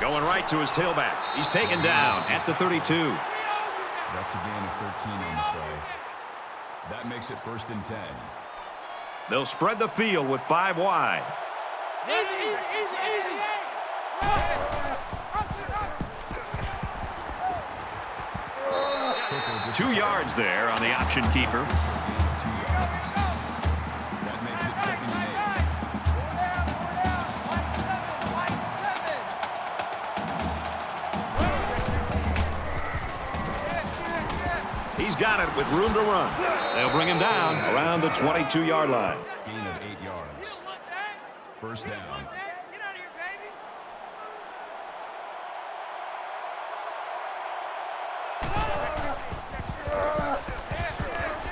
Going right to his tailback. He's taken down at the 32. That's a gain of 13 on the play. That makes it 1st and 10. They'll spread the field with 5 wide. Easy. 2 yards there on the option keeper. That makes it 2nd and 8. He's got it with room to run. They'll bring him down around the 22-yard line. Gain of 8 yards. 1st down.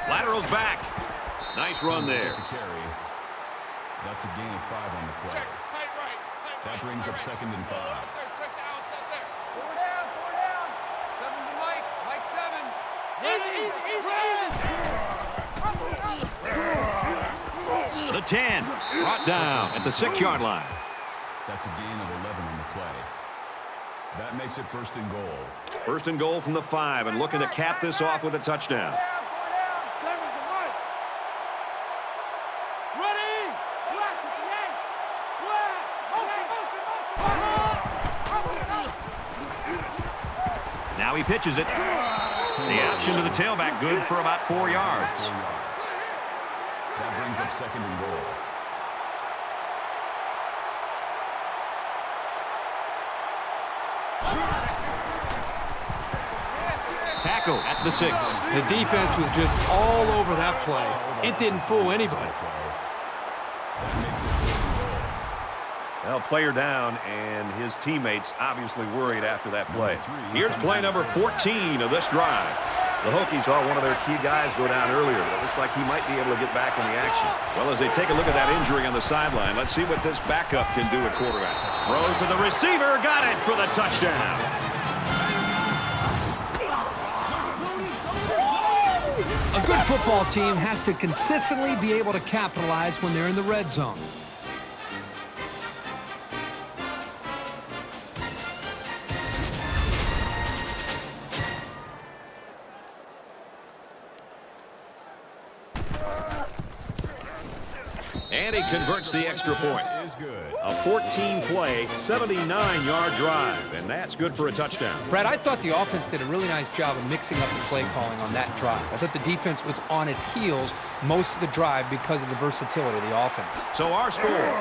Lateral's back. Nice run there. Carry. That's a gain of 5 on the play. That brings up 2nd and 5. Four down. 7's a Mike. Mike 7. Easy. The 10. Brought down at the 6-yard line. That's a gain of 11 on the play. That makes it 1st and goal. 1st and goal from the 5 and looking to cap this off with a touchdown. 7's a Mike. Ready. Now he pitches it. The option to the tailback, good for about 4 yards. 4 yards. That brings up 2nd and goal. Tackle at the 6. The defense was just all over that play. It didn't fool anybody. That makes it 4th and goal. Well, player down, and his teammates obviously worried after that play. Here's play number 14 of this drive. The Hokies saw one of their key guys go down earlier, but it looks like he might be able to get back in the action. Well, as they take a look at that injury on the sideline, let's see what this backup can do at quarterback. Throws to the receiver, got it for the touchdown. A good football team has to consistently be able to capitalize when they're in the red zone. And he converts the extra point. Is good. A 14-play, 79-yard drive, and that's good for a touchdown. Brad, I thought the offense did a really nice job of mixing up the play calling on that drive. I thought the defense was on its heels most of the drive because of the versatility of the offense. So our score,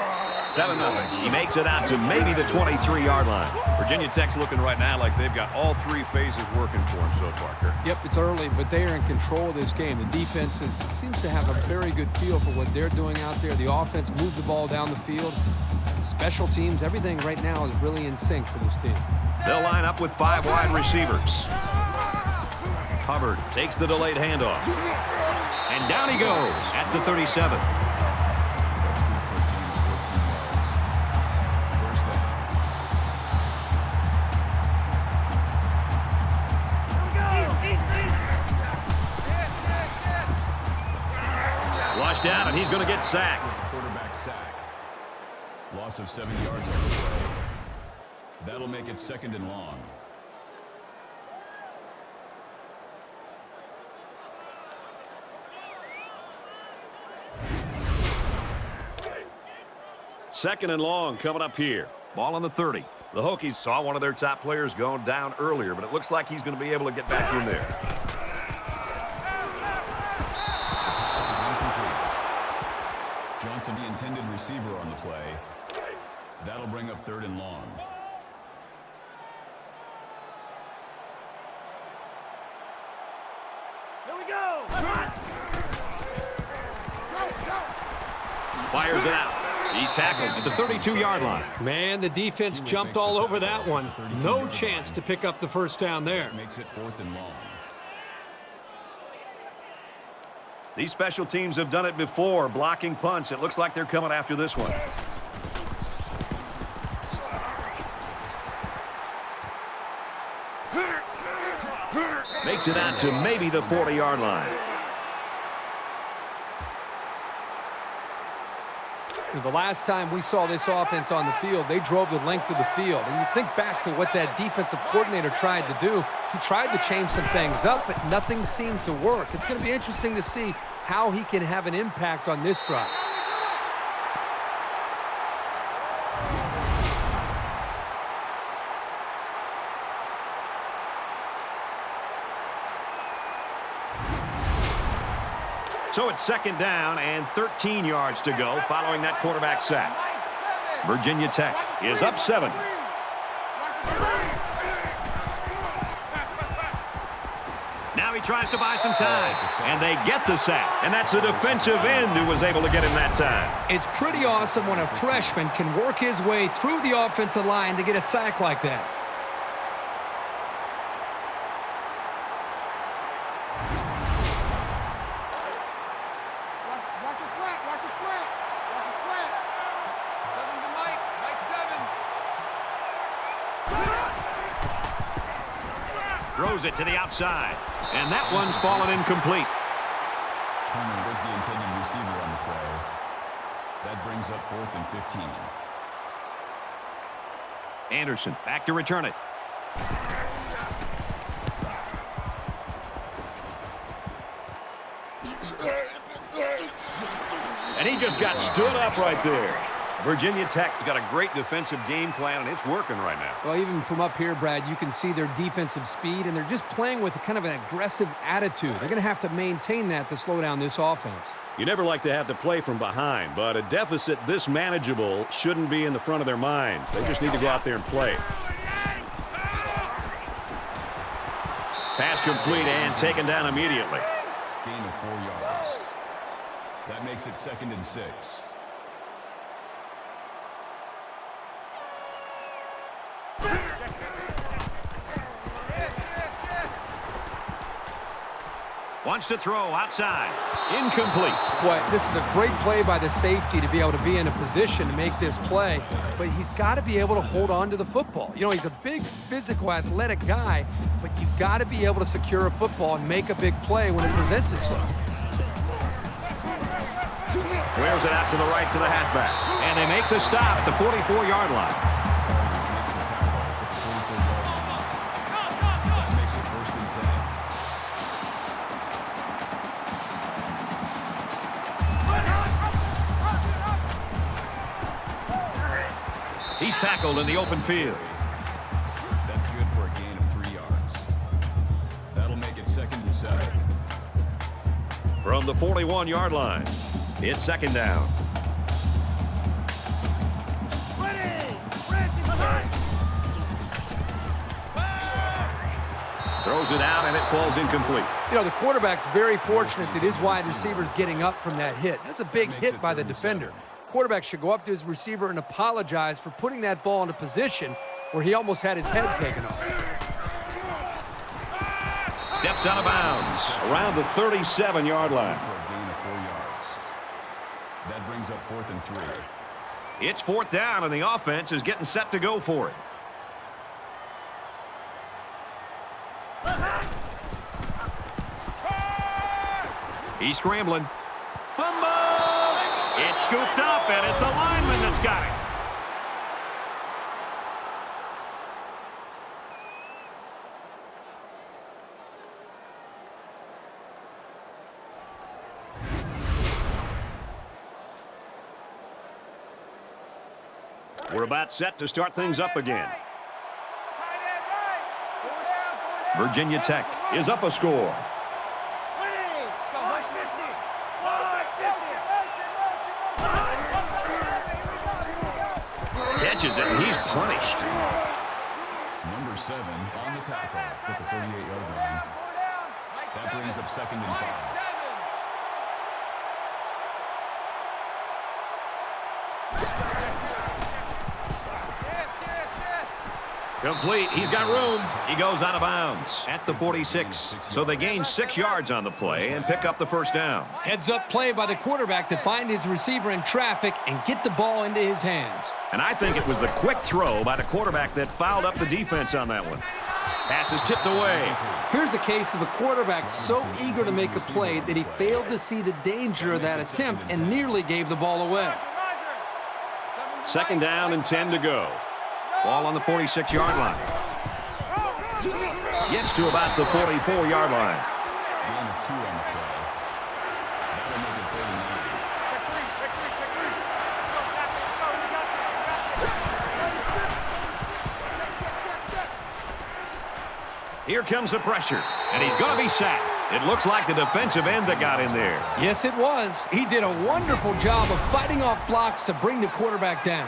7-0. He makes it out to maybe the 23-yard line. Virginia Tech's looking right now like they've got all 3 phases working for them so far, Kirk. Yep, it's early, but they are in control of this game. The defense seems to have a very good feel for what they're doing out there. The offense moved the ball down the field. Special teams, everything right now is really in sync for this team. They'll line up with 5 wide receivers. Hubbard takes the delayed handoff. And down he goes at the 37. That's good for a gain of 14 yards. 1st down. Flushed out, and he's going to get sacked. Quarterback sack. Loss of 7 yards on the play. That'll make it 2nd and long. Second and long coming up here. Ball on the 30. The Hokies saw one of their top players going down earlier, but it looks like he's going to be able to get back in there. This is incomplete. Johnson, the intended receiver on the play. That'll bring up 3rd and long. Here we go. Fires it out. He's tackled at the 32-yard line. Man, the defense jumped all over that one. No chance to pick up the first down there. Makes it 4th and long. These special teams have done it before, blocking punts. It looks like they're coming after this one. Makes it out to maybe the 40-yard line. The last time we saw this offense on the field, they drove the length of the field. And you think back to what that defensive coordinator tried to do. He tried to change some things up, but nothing seemed to work. It's going to be interesting to see how he can have an impact on this drive. So it's second down and 13 yards to go following that quarterback sack. Virginia Tech is up 7. Now he tries to buy some time, and they get the sack. And that's the defensive end who was able to get him that time. It's pretty awesome when a freshman can work his way through the offensive line to get a sack like that. Throws it to the outside, and that one's fallen incomplete. Turner was the intended receiver on the play. That brings up 4th and 15. Anderson back to return it. And he just got stood up right there. Virginia Tech's got a great defensive game plan, and it's working right now. Well, even from up here, Brad, you can see their defensive speed, and they're just playing with kind of an aggressive attitude. They're going to have to maintain that to slow down this offense. You never like to have to play from behind, but a deficit this manageable shouldn't be in the front of their minds. They just need to go out there and play. Pass complete and taken down immediately. Gain of 4 yards. That makes it 2nd and 6. Wants to throw outside. Incomplete. Boy, this is a great play by the safety to be able to be in a position to make this play, but he's got to be able to hold on to the football. You know, he's a big, physical, athletic guy, but you've got to be able to secure a football and make a big play when it presents itself. Clears it out to the right to the halfback. And they make the stop at the 44-yard line. That makes it 1st and 10. He's tackled in the open field. That's good for a gain of 3 yards. That'll make it 2nd and 7. From the 41-yard line, it's second down. Throws it out, and it falls incomplete. You know, the quarterback's very fortunate that his wide receiver's getting up from that hit. That's a big hit by the defender. Quarterback should go up to his receiver and apologize for putting that ball into position where he almost had his head taken off. Steps out of bounds around the 37-yard line. For a gain of 4 yards. That brings up 4th and 3. It's 4th down, and the offense is getting set to go for it. He's scrambling. Fumble! It's scooped up, and it's a lineman that's got it. We're about set to start things up again. Virginia Tech is up a score. Catches it, and he's punished. Number 7 on the tackle at the 38-yard line. That brings up 2nd and 5. Complete. He's got room. He goes out of bounds at the 46. So they gain 6 yards on the play and pick up the first down. Heads-up play by the quarterback to find his receiver in traffic and get the ball into his hands. And I think it was the quick throw by the quarterback that fouled up the defense on that one. Pass is tipped away. Here's a case of a quarterback so eager to make a play that he failed to see the danger of that attempt and nearly gave the ball away. Second down and 10 to go. Ball on the 46-yard line. Gets to about the 44-yard line. Gain of 2 on the play. That'll make it 39. Check three. Here comes the pressure, and he's going to be sacked. It looks like the defensive end that got in there. Yes, it was. He did a wonderful job of fighting off blocks to bring the quarterback down.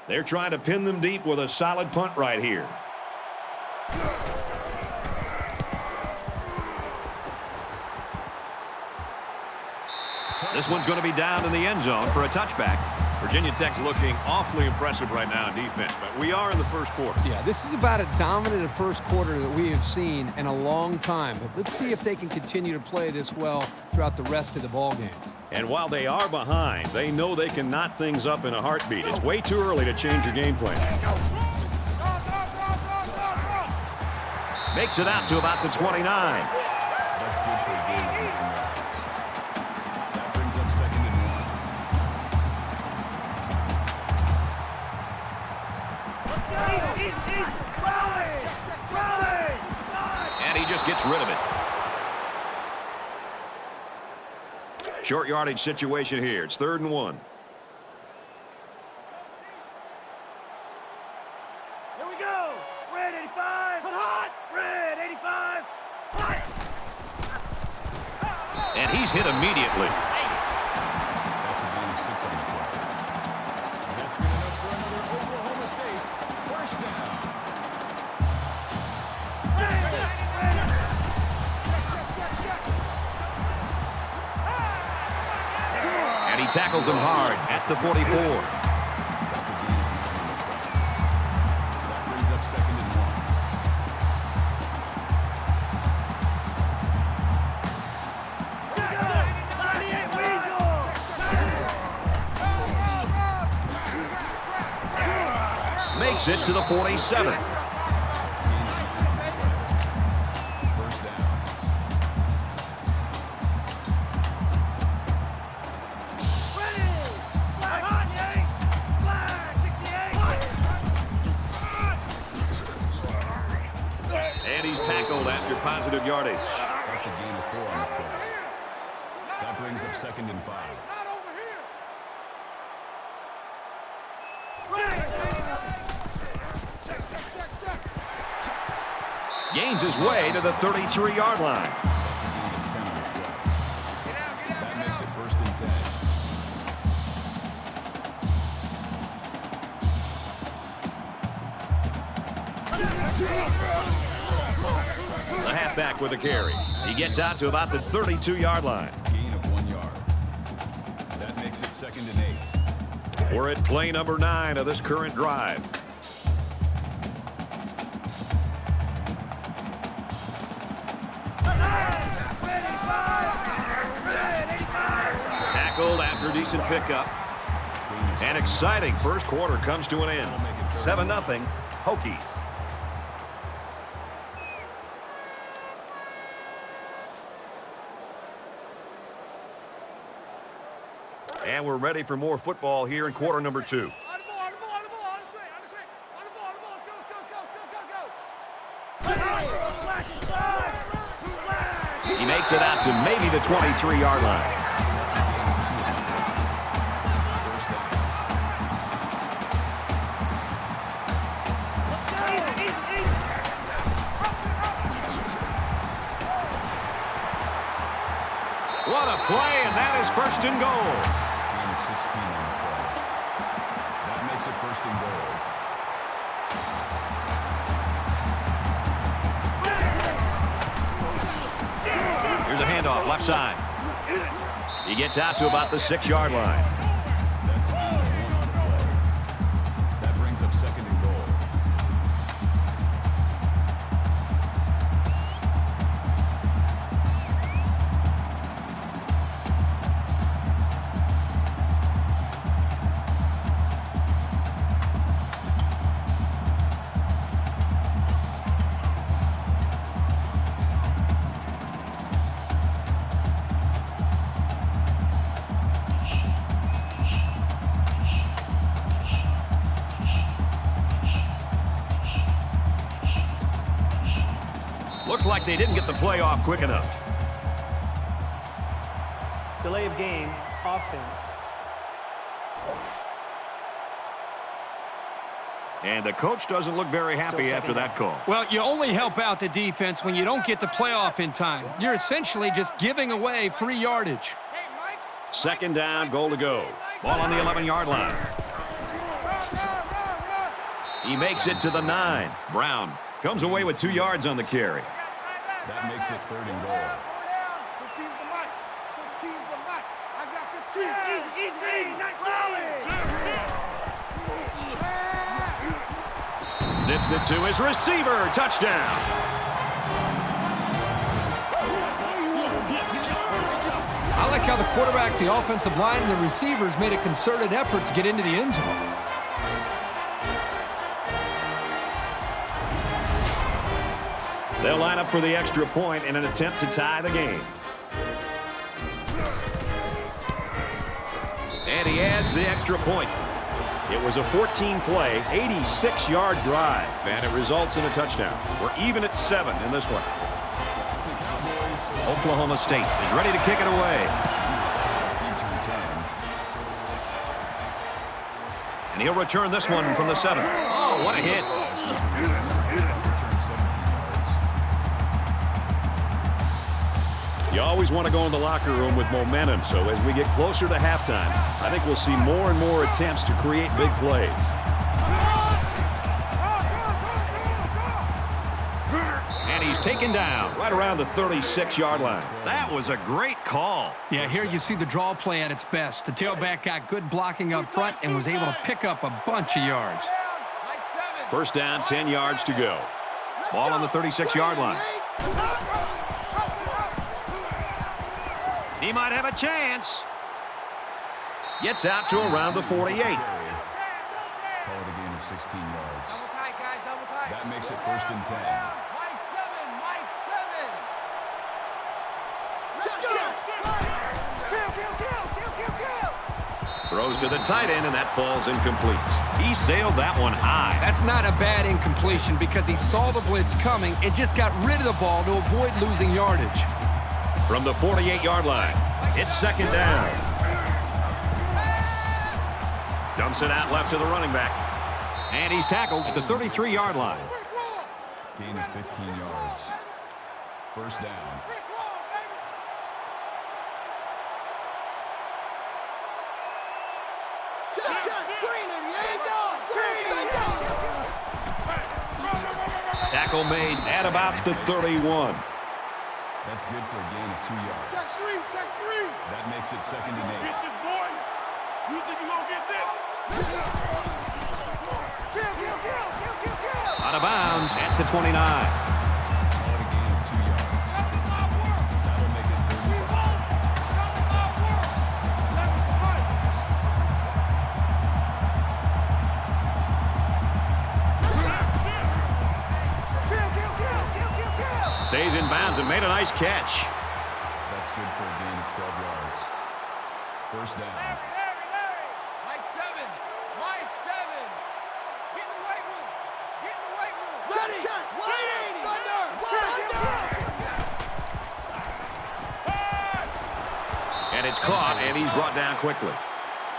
They're trying to pin them deep with a solid punt right here. This one's going to be down in the end zone for a touchback. Virginia Tech's looking awfully impressive right now in defense, but we are in the first quarter. Yeah, this is about as dominant a first quarter that we have seen in a long time. But let's see if they can continue to play this well throughout the rest of the ball game. And while they are behind, they know they can knot things up in a heartbeat. It's way too early to change your game plan. Makes it out to about the 29. That's good for a gain of 8 yards. That brings up 2nd and 1. And he just gets rid of it. Short yardage situation here. It's 3rd and 1. Here we go. Red 85. Hot. Red 85. Hot. And he's hit immediately. That's a gain of 6 on the play. That's good enough for another Oklahoma State first down. And he tackles him hard at the 44. That's a gain of 9 on the play. That brings up 2nd and 1. Makes it to the 47. First down. And he's tackled after positive yardage. That's a gain of 4 on the play. That brings up 2nd and 5. Not over here. Check. Gains his way to the 33-yard line. That's a gain of 10 on the play. That makes it 1st and 10. The halfback with a carry. He gets out to about the 32-yard line. Gain of 1 yard. That makes it 2nd and 8. We're at play number 9 of this current drive. Tackled after a decent pickup. An exciting first quarter comes to an end. 7-0 Hokies. And we're ready for more football here in quarter number 2. On the ball. On the quick. Go. He makes it out to maybe the 23-yard line. First down. What a play, and that is 1st and goal. Gain of 16 on the play. That makes it 1st and goal. Here's a handoff, left side. He gets out to about the 6-yard line. That's a gain of 1 on the play. That brings up 2nd and goal. Looks like they didn't get the play off quick enough. Delay of game, offense. And the coach doesn't look very happy after that call. Well, you only help out the defense when you don't get the playoff in time. You're essentially just giving away free yardage. Second down, goal to go. Ball on the 11-yard line. He makes it to the 9. Brown comes away with 2 yards on the carry. That makes it 3rd and goal. 15's the mic. 15's the mic. I got 15. Easy, 19. Zips it to his receiver. Touchdown. I like how the quarterback, the offensive line, and the receivers made a concerted effort to get into the end zone. They'll line up for the extra point in an attempt to tie the game. And he adds the extra point. It was a 14-play, 86-yard drive, and it results in a touchdown. We're even at 7 in this one. Oklahoma State is ready to kick it away. And he'll return this one from the 7. Oh, what a hit. You always want to go in the locker room with momentum, so as we get closer to halftime, I think we'll see more and more attempts to create big plays. And he's taken down right around the 36-yard line. That was a great call. Yeah, here you see the draw play at its best. The tailback got good blocking up front and was able to pick up a bunch of yards. First down, 10 yards to go. Ball on the 36-yard line. He might have a chance. Gets out to around the 48. Call it a gain of 16 yards. That makes it 1st and 10. Throws to the tight end, and that falls incomplete. He sailed that one high. That's not a bad incompletion because he saw the blitz coming and just got rid of the ball to avoid losing yardage. From the 48-yard line, it's second down. Dumps it out left to the running back. And he's tackled at the 33-yard line. Gain of 15 yards. First down. Tackle made at about the 31. That's good for a gain of 2 yards. Check 3. That makes it 2nd and 8. Bitches, boy. You think you gonna get this? Out of bounds at the 29. Call it a gain of 2 yards. That'll make it 35. Stays in bounds and made a nice catch. That's good for a gain of 12 yards. First down. Mike 7. Get in the weight room. Ready. Thunder. And it's caught, and he's brought down quickly.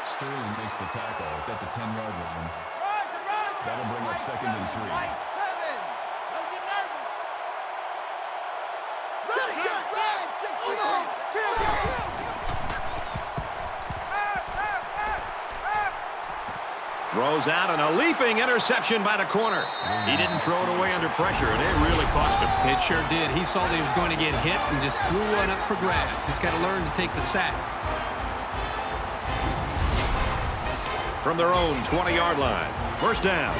Sterling makes the tackle at the 10-yard line. That'll bring up 2nd and 3. Throws out, and a leaping interception by the corner. He didn't throw it away under pressure, and it really cost him. It sure did. He saw that he was going to get hit and just threw one up for grabs. He's got to learn to take the sack. From their own 20-yard line. First down.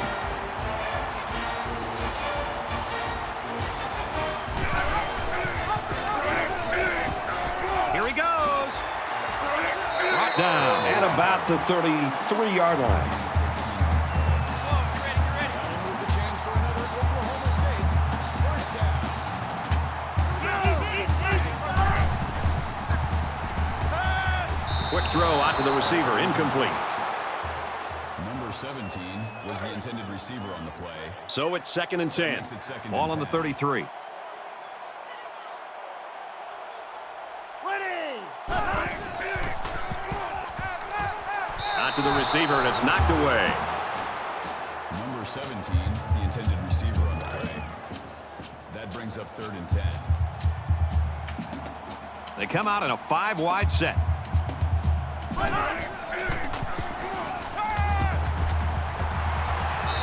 Here he goes. Brought down at about the 33-yard line. Quick throw out to the receiver, incomplete. Number 17 was the intended receiver on the play. So it's 2nd and 10. Makes it 2nd and Ball on the 10. 33. the receiver, and it's knocked away. Number 17, the intended receiver on the play. That brings up 3rd and 10. They come out in a 5-wide set.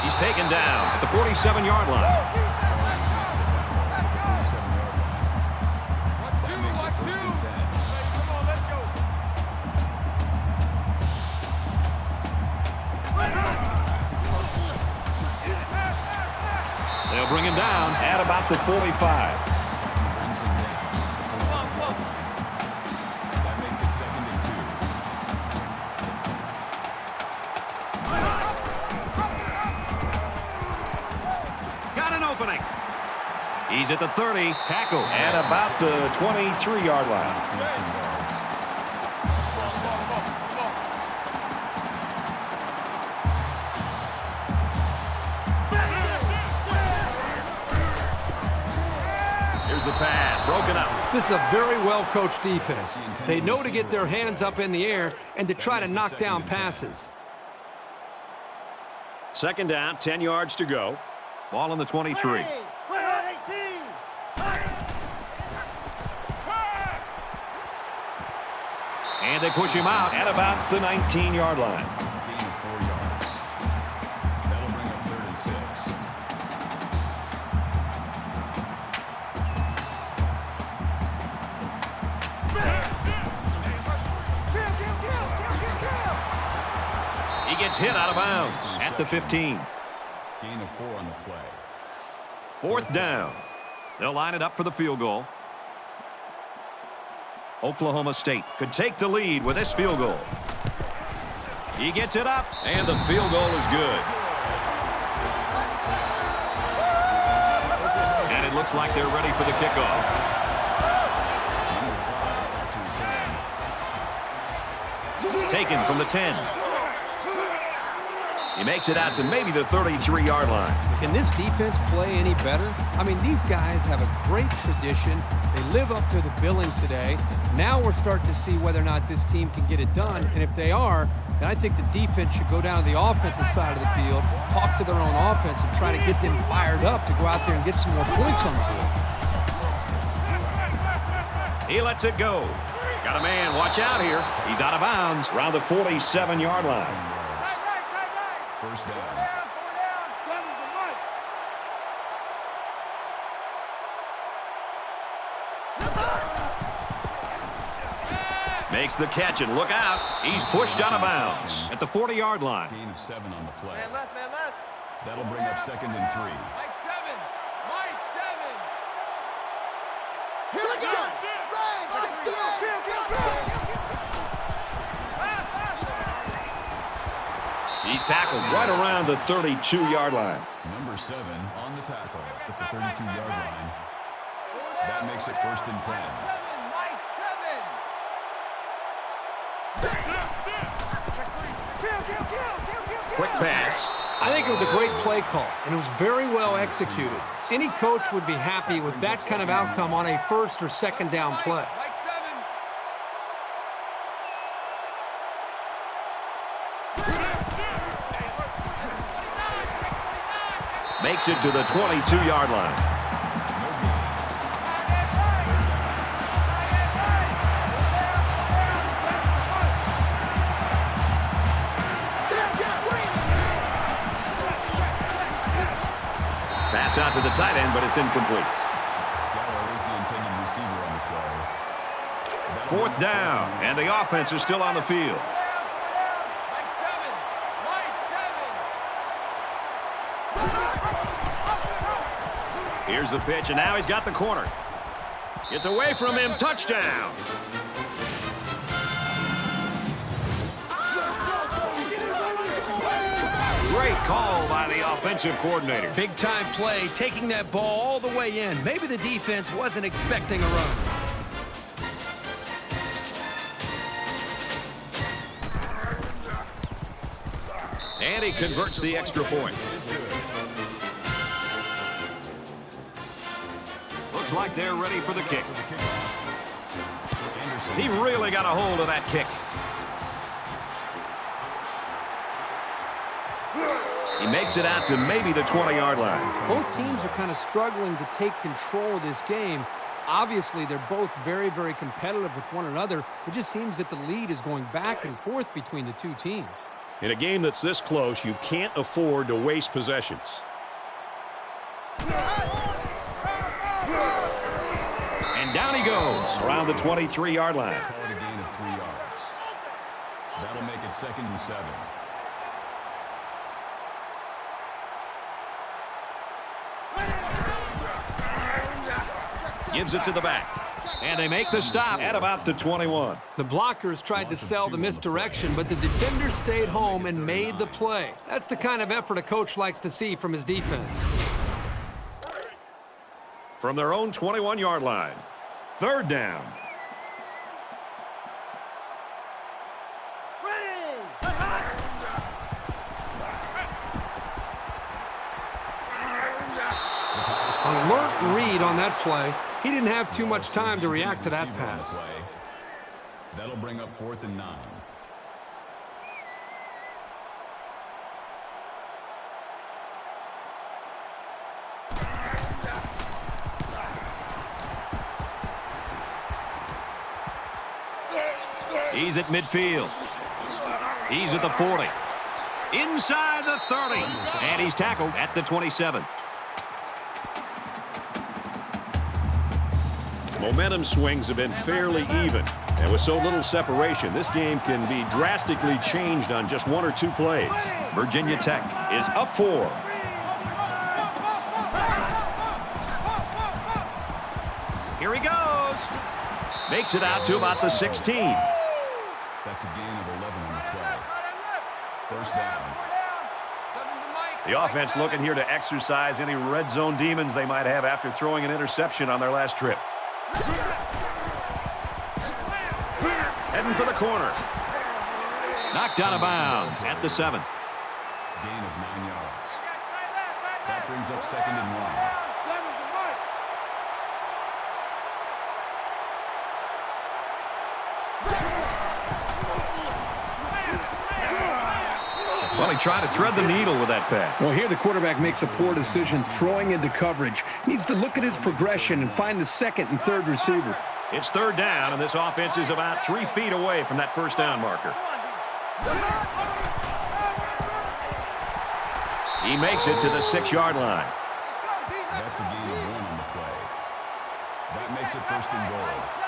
He's taken down at the 47-yard line. They'll bring him down at about the 45. Brings him down. That makes it 2nd and 2. Got an opening. He's at the 30. Tackle at about the 23-yard line. The pass broken up. This is a very well-coached defense. They know to get their hands up in the air and to try to knock down passes. 2nd down, 10 yards to go. Ball on the 23. And they push him out at about the 19-yard line. Gain of 4 yards. That'll bring up 3rd and 6. He gets hit out of bounds at the 15. Gain of 4 on the play. 4th down. They'll line it up for the field goal. Oklahoma State could take the lead with this field goal. He gets it up, and the field goal is good. And it looks like they're ready for the kickoff. Taken from the 10. He makes it out to maybe the 33-yard line. Can this defense play any better? I mean, these guys have a great tradition. They live up to the billing today. Now we're starting to see whether or not this team can get it done. And if they are, then I think the defense should go down to the offensive side of the field, talk to their own offense, and try to get them fired up to go out there and get some more points on the board. He lets it go. Got a man. Watch out here. He's out of bounds around the 47-yard line. 1st down. Makes the catch, and look out. He's pushed out of bounds at the 40-yard line. Gain of 7 on the play. Man left, man left. That'll bring up 2nd and 3. Mike 7. Mike 7. Here we go. He's tackled right around the 32-yard line. Number 7 on the tackle at the 32-yard line. That makes it 1st and 10. Mike 7. Quick pass. I think it was a great play call, and it was very well executed. Any coach would be happy with that kind of outcome on a 1st or 2nd down play. Mike 7. Makes it to the 22-yard line. Pass out to the tight end, but it's incomplete. Gallo is the intended receiver on the play. 4th down, and the offense is still on the field. Mike 7. Mike 7. Here's the pitch, and now he's got the corner. Gets away from him. Touchdown. Great call by the offensive coordinator. Big-time play, taking that ball all the way in. Maybe the defense wasn't expecting a run. And he converts the extra point. Looks like they're ready for the kick. He really got a hold of that kick. He makes it out to maybe the 20-yard line. Both teams are kind of struggling to take control of this game. Obviously, they're both very, very competitive with one another. It just seems that the lead is going back and forth between the two teams. In a game that's this close, you can't afford to waste possessions. And down he goes around the 23-yard line. Call it a gain of 3 yards. That'll make it 2nd and 7. Gives it to the back. And they make the stop at about the 21. The blockers tried to sell the misdirection, but the defender stayed home and made the play. That's the kind of effort a coach likes to see from his defense. From their own 21-yard line. 3rd down. Alert read on that play. He didn't have too much time to react to that pass. That'll bring up 4th and 9. He's at midfield. He's at the 40. Inside the 30. And he's tackled at the 27. Momentum swings have been fairly even. And with so little separation, this game can be drastically changed on just 1 or 2 plays. Virginia Tech is up 4. Here he goes. Makes it out to about the 16. That's a gain of 11 on the play. 1st down. The offense looking here to exercise any red zone demons they might have after throwing an interception on their last trip. Heading for the corner. Knocked out of bounds at the 7. Gain of 9 yards. That brings up 2nd and 1. Well, he tried to thread the needle with that pass. Well, here the quarterback makes a poor decision throwing into coverage. Needs to look at his progression and find the 2nd and 3rd receiver. It's 3rd down, and this offense is about 3 feet away from that 1st down marker. He makes it to the 6-yard line. That's a gain of 1 on the play. That makes it 1st and goal.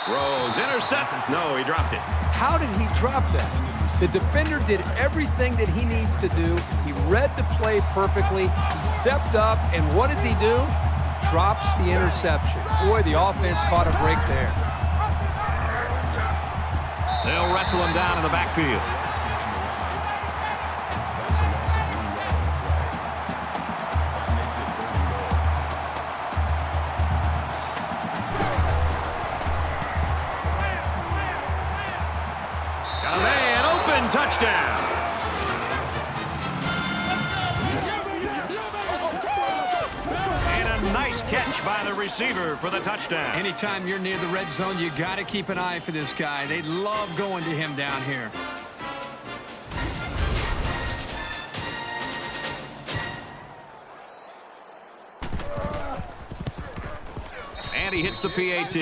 Rose intercepted. No, he dropped it. How did he drop that? The defender did everything that he needs to do. He read the play perfectly. He stepped up, and what does he do? Drops the interception. Boy, the offense caught a break there. They'll wrestle him down in the backfield. Touchdown. And a nice catch by the receiver for the touchdown. Anytime you're near the red zone, you got to keep an eye for this guy. They love going to him down here. And he hits the PAT.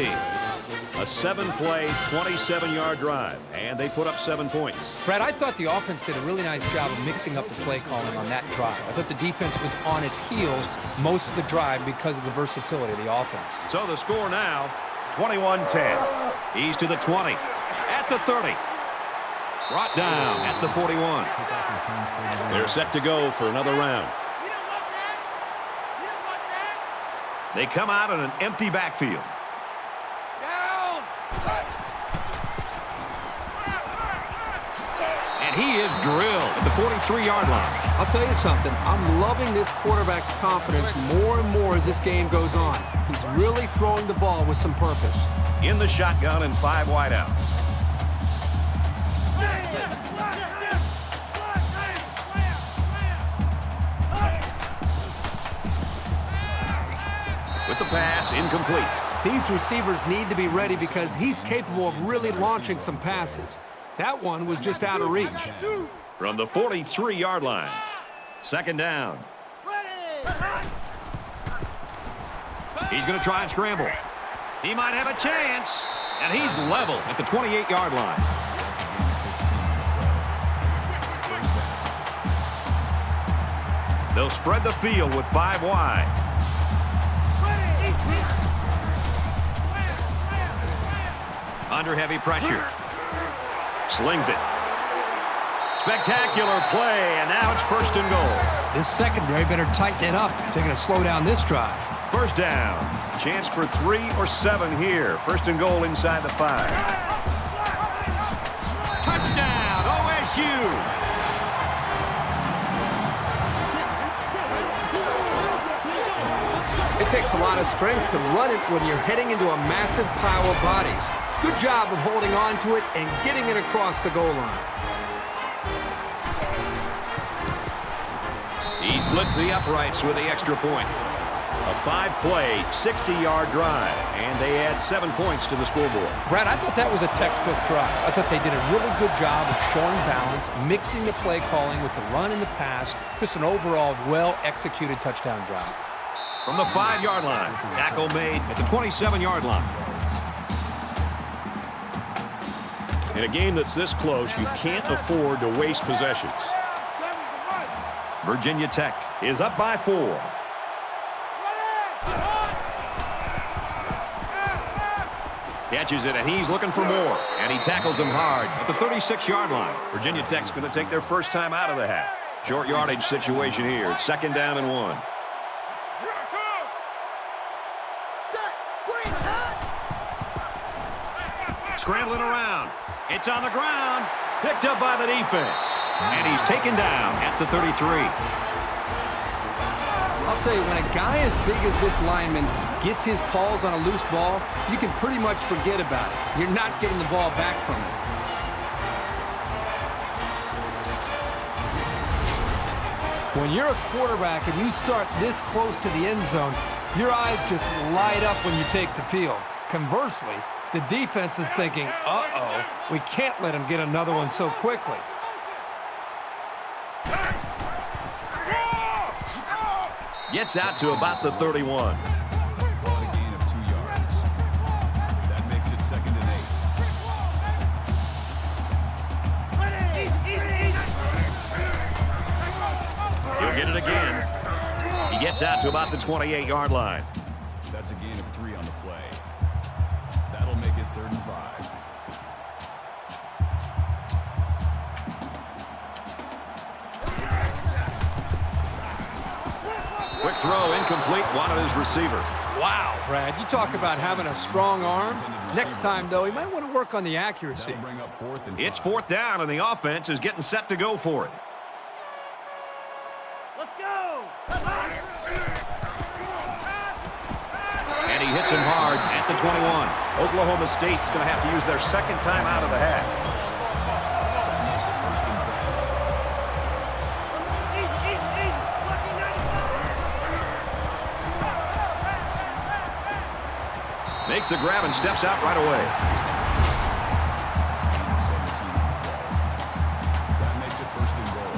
A 7-play, 27-yard drive, and they put up 7 points. Brad, I thought the offense did a really nice job of mixing up the play calling on that drive. I thought the defense was on its heels most of the drive because of the versatility of the offense. So the score now, 21-10. He's to the 20, at the 30. Brought down at the 41. They're set to go for another round. They come out in an empty backfield. And he is drilled at the 43-yard line. I'll tell you something. I'm loving this quarterback's confidence more and more as this game goes on. He's really throwing the ball with some purpose. In the shotgun and 5 wideouts. with the pass incomplete. These receivers need to be ready because he's capable of really launching some passes. That one was just out of reach. From the 43-yard line. Second down. He's going to try and scramble. He might have a chance. And he's level at the 28-yard line. They'll spread the field with 5 wide. Under heavy pressure. Slings it. Spectacular play, and now it's first and goal. This secondary better tighten it up if they're going to slow down this drive. First down. Chance for 3 or 7 here. First and goal inside the 5. Touchdown, OSU! It takes a lot of strength to run it when you're heading into a massive pile of bodies. Good job of holding on to it and getting it across the goal line. He splits the uprights with the extra point. A 5-play, 60-yard drive, and they add 7 points to the scoreboard. Brad, I thought that was a textbook drive. I thought they did a really good job of showing balance, mixing the play calling with the run and the pass. Just an overall well-executed touchdown drive. From the 5-yard line, tackle made at the 27-yard line. In a game that's this close, you can't afford to waste possessions. Virginia Tech is up by 4. Catches it, and he's looking for more. And he tackles him hard at the 36-yard line. Virginia Tech's going to take their first time out of the half. Short yardage situation here. It's second down and 1. Scrambling around. It's on the ground. Picked up by the defense. And he's taken down at the 33. I'll tell you, when a guy as big as this lineman gets his paws on a loose ball, you can pretty much forget about it. You're not getting the ball back from him. When you're a quarterback and you start this close to the end zone, your eyes just light up when you take the field. Conversely, the defense is thinking, uh-oh, we can't let him get another one so quickly. Gets out to about the 31. A gain of 2 yards. That makes it second and 8. He'll get it again. He gets out to about the 28-yard line. That's a gain of 3 on the play. That'll make it 3rd and 5. Quick throw, incomplete, one of his receivers. Wow, Brad, you talk about having a strong arm. Next time, though, he might want to work on the accuracy. That'll bring up 4th and 5. It's 4th down, and the offense is getting set to go for it. Let's go! And he hits him hard at the 21. Oklahoma State's going to have to use their second time out of the half. That makes it 1st and 10. Easy. Lucky 95. Makes the grab and steps out right away. Gain of 17 on the play. That makes it 1st and goal.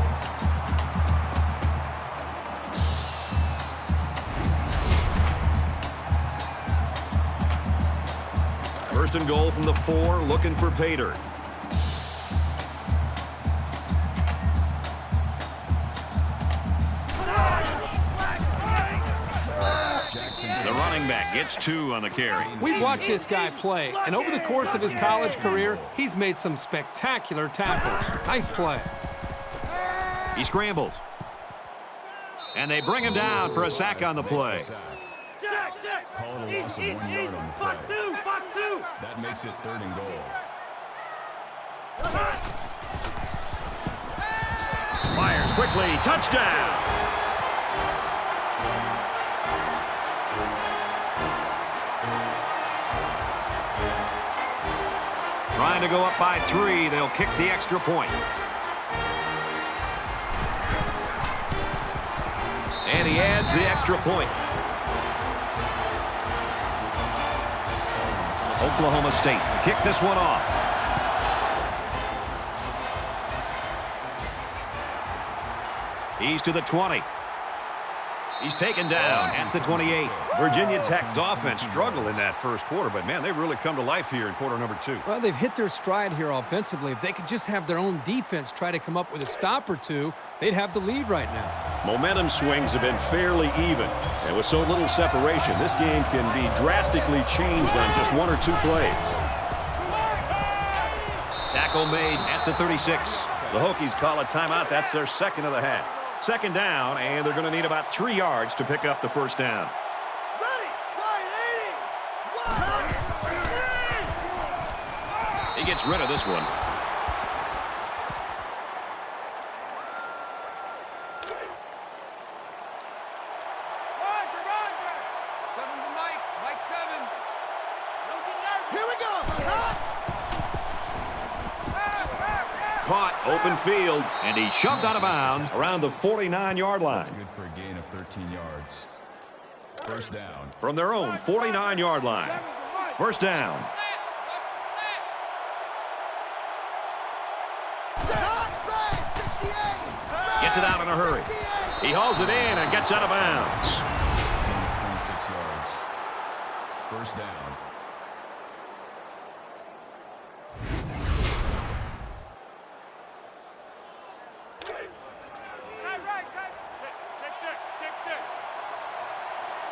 First and goal from the 4, looking for Pater. The running back gets 2 on the carry. We've watched this guy play, and over the course of his college career, he's made some spectacular tackles. Nice play. He scrambles. And they bring him down for a sack on the play. Jack. Call it a loss of 1 yard on the Fox play. 2. That makes it 3rd and goal. Fires quickly. Touchdown. Trying to go up by 3. They'll kick the extra point. And he adds the extra point. Oklahoma State kick this one off. He's to the 20. He's taken down at the 28. Virginia Tech's offense struggled in that first quarter, but, man, they've really come to life here in quarter number 2. Well, they've hit their stride here offensively. If they could just have their own defense try to come up with a stop or two, they'd have the lead right now. Momentum swings have been fairly even, and with so little separation, this game can be drastically changed on just 1 or 2 plays. Tackle made at the 36. The Hokies call a timeout. That's their second of the half. Second down, and they're going to need about 3 yards to pick up the first down. Ready, right, 80. He gets rid of this one. Seven's a Mike. Mike 7. Here we go. Caught, open field, and he's shoved out of bounds around the 49-yard line. That's good for a gain of 13 yards. First down. From their own 49-yard line. First down. Gets it out in a hurry. He hauls it in and gets out of bounds. 26 yards. First down.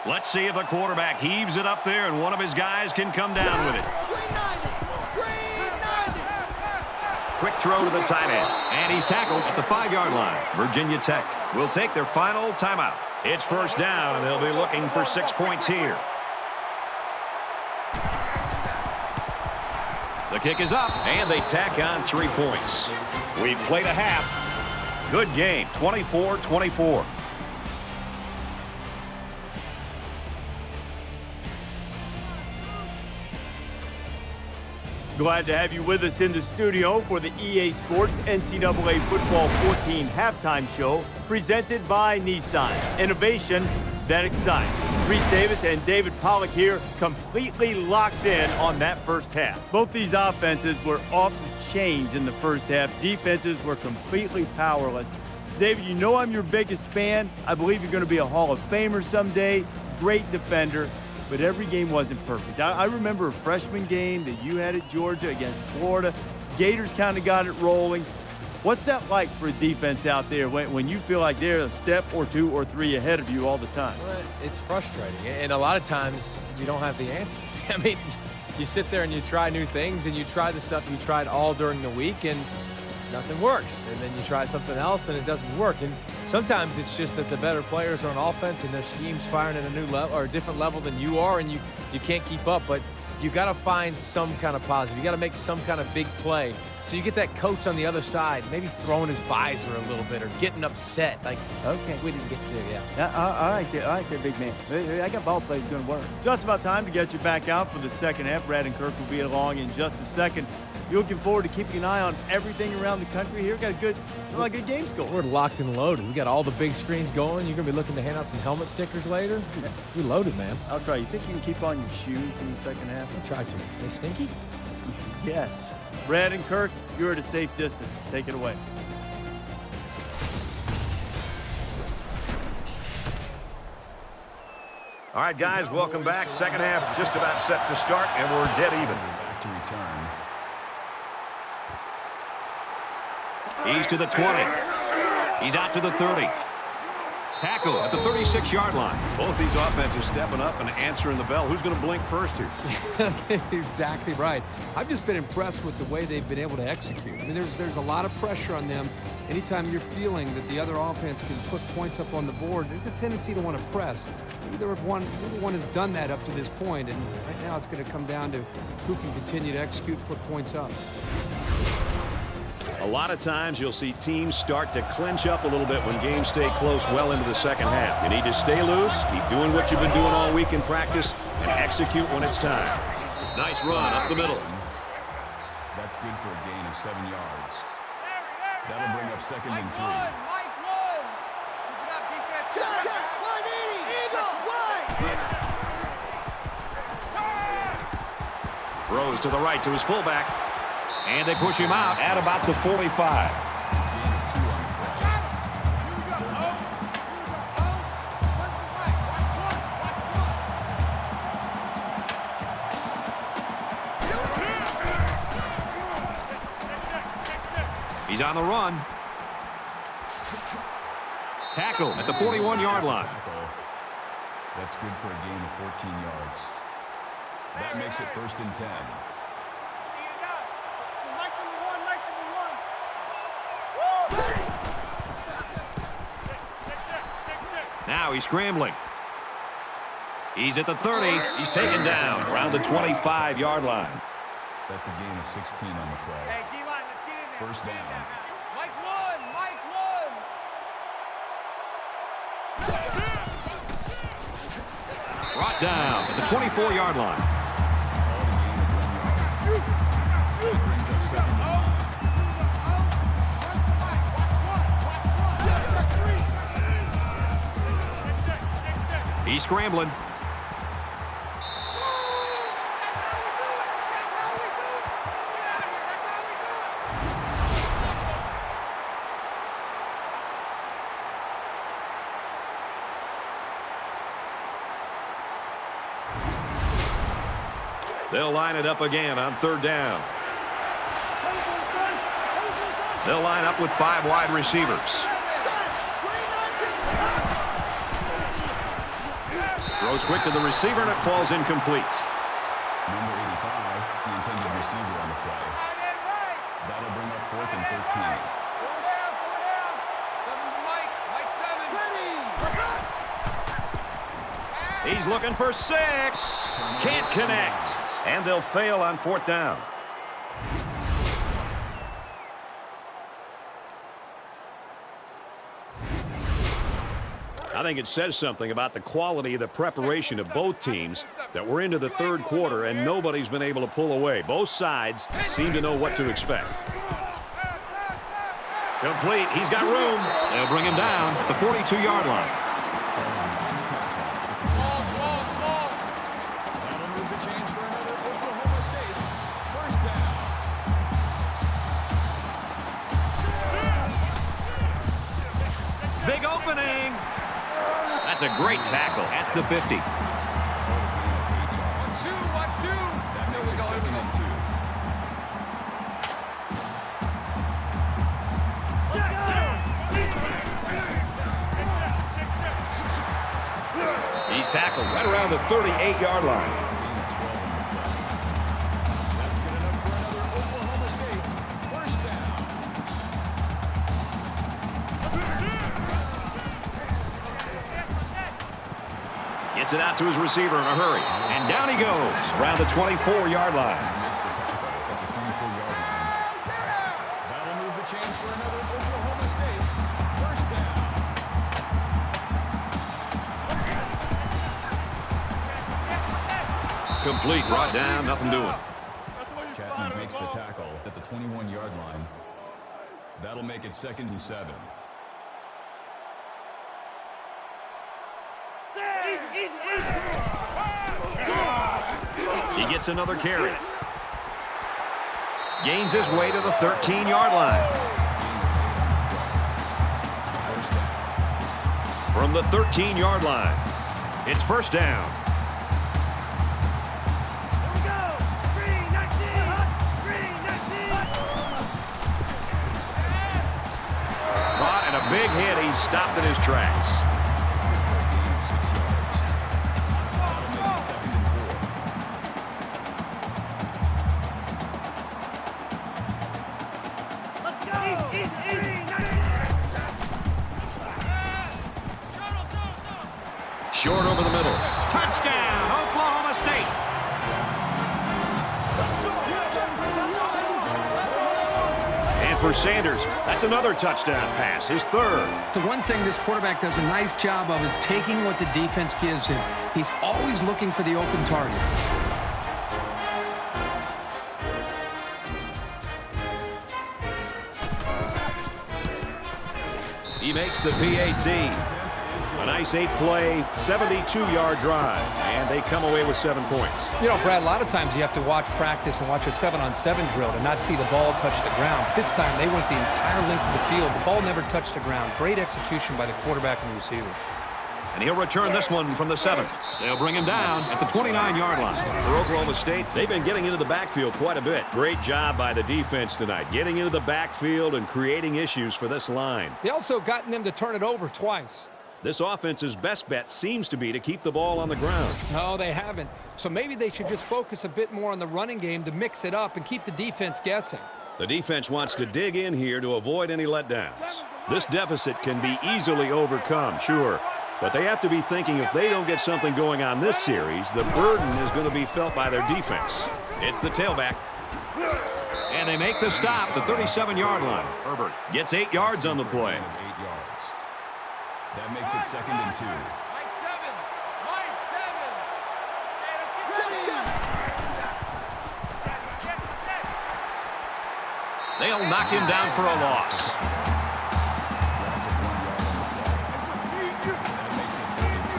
Let's see if the quarterback heaves it up there and one of his guys can come down with it. Quick throw to the tight end, and he's tackled at the 5-yard line. Virginia Tech will take their final timeout. It's first down, and they'll be looking for 6 points here. The kick is up, and they tack on 3 points. We've played a half. Good game, 24-24. Glad to have you with us in the studio for the EA Sports NCAA Football 14 halftime show presented by Nissan. Innovation that excites. Reese Davis and David Pollock here, completely locked in on that first half. Both these offenses were off the chains in the first half. Defenses were completely powerless. David, you know I'm your biggest fan. I believe you're going to be a Hall of Famer someday. Great defender. But every game wasn't perfect. I remember a freshman game that you had at Georgia against Florida. Gators kind of got it rolling. What's that like for a defense out there when you feel like they're a step or 2 or 3 ahead of you all the time? Well, it's frustrating, and a lot of times you don't have the answers. I mean, you sit there and you try new things, and you try the stuff you tried all during the week, and nothing works. And then you try something else, and it doesn't work. And sometimes it's just that the better players are on offense, and their scheme's firing at a new level or a different level than you are, and you can't keep up. But you got to find some kind of positive. You got to make some kind of big play. So you get that coach on the other side, maybe throwing his visor a little bit or getting upset. Like, okay, we didn't get to Yeah, I like that, big man. I got ball plays going to work. Just about time to get you back out for the second half. Brad and Kirk will be along in just a second. You're looking forward to keeping an eye on everything around the country here. Got a lot of good games going. We're locked and loaded. We got all the big screens going. You're going to be looking to hand out some helmet stickers later. We loaded, man. I'll try. You think you can keep on your shoes in the second half? I'll try to. They stinky? Yes. Brad and Kirk, you're at a safe distance. Take it away. All right, guys, welcome back. Second half just about set to start, and we're dead even. Back to return. He's to the 20. He's out to the 30. Tackle at the 36-yard line. Both these offenses stepping up and answering the bell. Who's going to blink first here? Exactly right. I've just been impressed with the way they've been able to execute. I mean, there's a lot of pressure on them. Anytime you're feeling that the other offense can put points up on the board, there's a tendency to want to press. Neither one has done that up to this point, and right now it's going to come down to who can continue to execute, put points up. A lot of times you'll see teams start to clinch up a little bit when games stay close well into the second half. You need to stay loose, keep doing what you've been doing all week in practice, and execute when it's time. Nice run up the middle. That's good for a gain of 7 yards. That'll bring up second and 3. Mike 1. Keep it up, defense. Check. 180. Eagle. Wide. goes to the right to his fullback. And they push him out at about the 45. He's on the run. Tackle at the 41-yard line. That's good for a gain of 14 yards. That makes it 1st and 10. Now he's scrambling. He's at the 30. He's taken down around the 25-yard line. That's a gain of 16 on the play. Hey, D-line, let's get in there. First down. Mike one. Mike one. Brought down at the 24-yard line. That brings up 2nd and 9. He's scrambling. They'll line it up again on 3rd down. They'll line up with 5 wide receivers. Throws quick to the receiver, and it falls incomplete. Number 85, the intended receiver on the play. That'll bring up 4th and 13. He's looking for 6. Can't connect. And they'll fail on 4th down. I think it says something about the quality of the preparation of both teams that we're into the 3rd quarter and nobody's been able to pull away. Both sides seem to know what to expect. Complete. He's got room. They'll bring him down at the 42-yard line. That'll move the chains for another Oklahoma State first down. Big opening. That's a great tackle at the 50. Watch two. That makes it 2nd and 2. He's tackled right around the 38-yard line. That's good enough for another Oklahoma State first down. Gets it out to his receiver in a hurry. And down he goes around the 24-yard line. Makes the tackle at the 24-yard line. That'll move the chains for another Oklahoma State first down. Complete, brought down, nothing doing. Chapman makes the tackle at the 21-yard line. That'll make it 2nd and 7. He gets another carry. Gains his way to the 13-yard line. First down. From the 13-yard line, it's first down. Caught in a big hit. He stopped in his tracks. Gain of 6 yards. That'll make it 2nd and 4. Let's go! Short over the middle. Touchdown, Oklahoma State. And for Sanders, that's another touchdown pass, his 3rd. The one thing this quarterback does a nice job of is taking what the defense gives him. He's always looking for the open target. He makes the PAT. A nice 8-play, 72-yard drive, and they come away with 7 points. You know, Brad, a lot of times you have to watch practice and watch a 7-on-7 drill to not see the ball touch the ground. This time they went the entire length of the field. The ball never touched the ground. Great execution by the quarterback and the receiver. And he'll return this one from the 7. They'll bring him down at the 29-yard line. For Oklahoma State, they've been getting into the backfield quite a bit. Great job by the defense tonight, getting into the backfield and creating issues for this line. They also gotten them to turn it over twice. This offense's best bet seems to be to keep the ball on the ground. No, they haven't. So maybe they should just focus a bit more on the running game to mix it up and keep the defense guessing. The defense wants to dig in here to avoid any letdowns. This deficit can be easily overcome, sure. But they have to be thinking if they don't get something going on this series, the burden is going to be felt by their defense. It's the tailback. And they make the stop at the 37-yard line. Herbert gets 8 yards on the play. 8 yards. That makes it 2nd and 2. Mike 7. Mike 7. Hey, let's get They'll knock him down for a loss. Loss of 1 yard on the play. That makes it 4th and 3.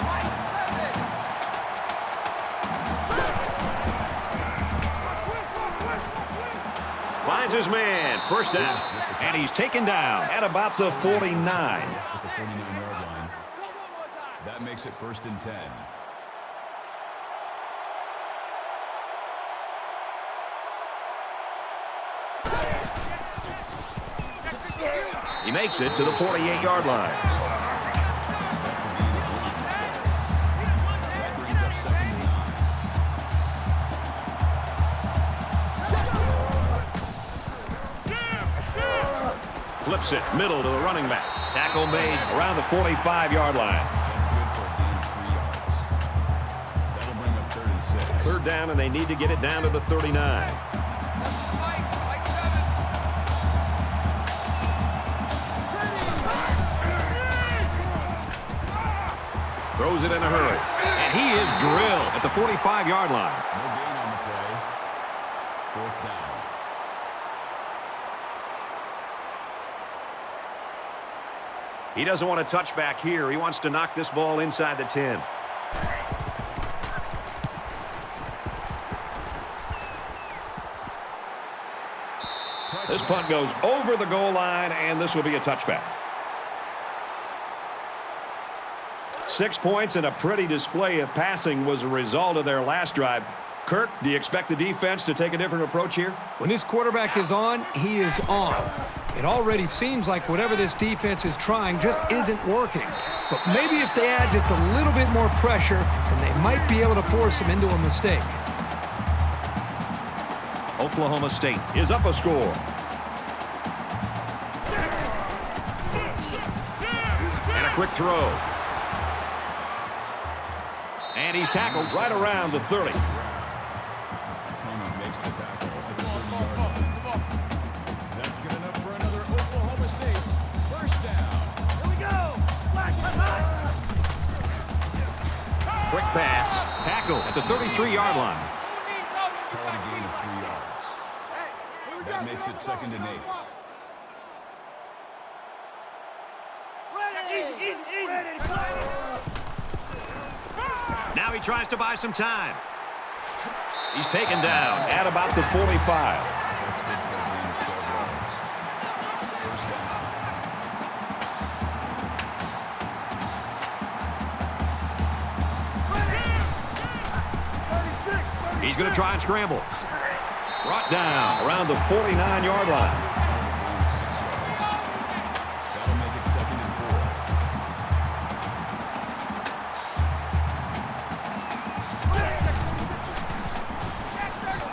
Mike 7. Mike 7. Finds his man. First down. And he's taken down at about the 49. At the 49-yard line. That makes it 1st and 10. He makes it to the 48-yard line. That's a gain of 1 on the play. That brings up 2nd and 9. Flips it middle to the running back. Tackle made around the 45-yard line. That's good for a gain of 3 yards. That'll bring up 3rd and 6. Third down, and they need to get it down to the 39. Mike 7. Throws it in a hurry. And he is drilled at the 45-yard line. No gain on the play. 4th down. He doesn't want to touch back here. He wants to knock this ball inside the 10. This punt goes over the goal line, and this will be a touchback. 6 points and a pretty display of passing was a result of their last drive. Kirk, do you expect the defense to take a different approach here? When this quarterback is on, he is on. It already seems like whatever this defense is trying just isn't working. But maybe if they add just a little bit more pressure, then they might be able to force him into a mistake. Oklahoma State is up a score. And a quick throw. And he's tackled right around the 30. Coleman makes the tackle at the 30-yard line. That's good enough for another Oklahoma State first down. Here we go. Black, hot. Quick pass. Tackle at the 33-yard line. Call it a gain of 3 yards. That makes it 2nd and 8. Easy, easy, easy. Ready, play. Now he tries to buy some time. He's taken down at about the 45. That's good for a gain of 12 yards. First down. He's going to try and scramble. Brought down around the 49-yard line. Gain of 6 yards. That'll make it 2nd and 4.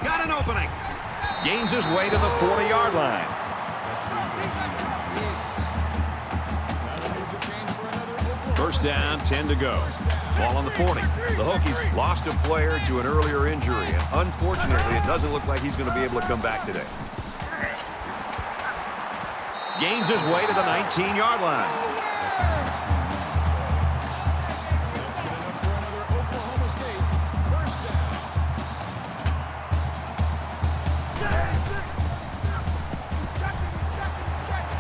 Got an opening. Gains his way to the 40-yard line. That's good for a gain of 3 yards. That'll move the chains for another Oklahoma First down, 10 to go. Ball on the 40. The Hokies lost a player to an earlier injury, and unfortunately, it doesn't look like he's going to be able to come back today. Gains his way to the 19-yard line. That's a gain of 3 yards. That's good enough for another Oklahoma State first down.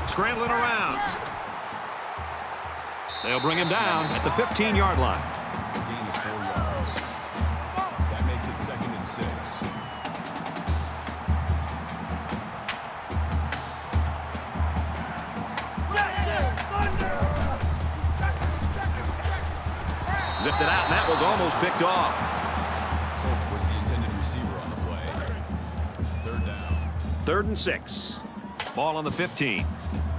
Scrambling around. They'll bring him down at the 15-yard line. A gain of 4 yards. That makes it 2nd and 6. Zipped it out, and that was almost picked off. Hope was the intended receiver on the play. 3rd down. 3rd and 6. Ball on the 15.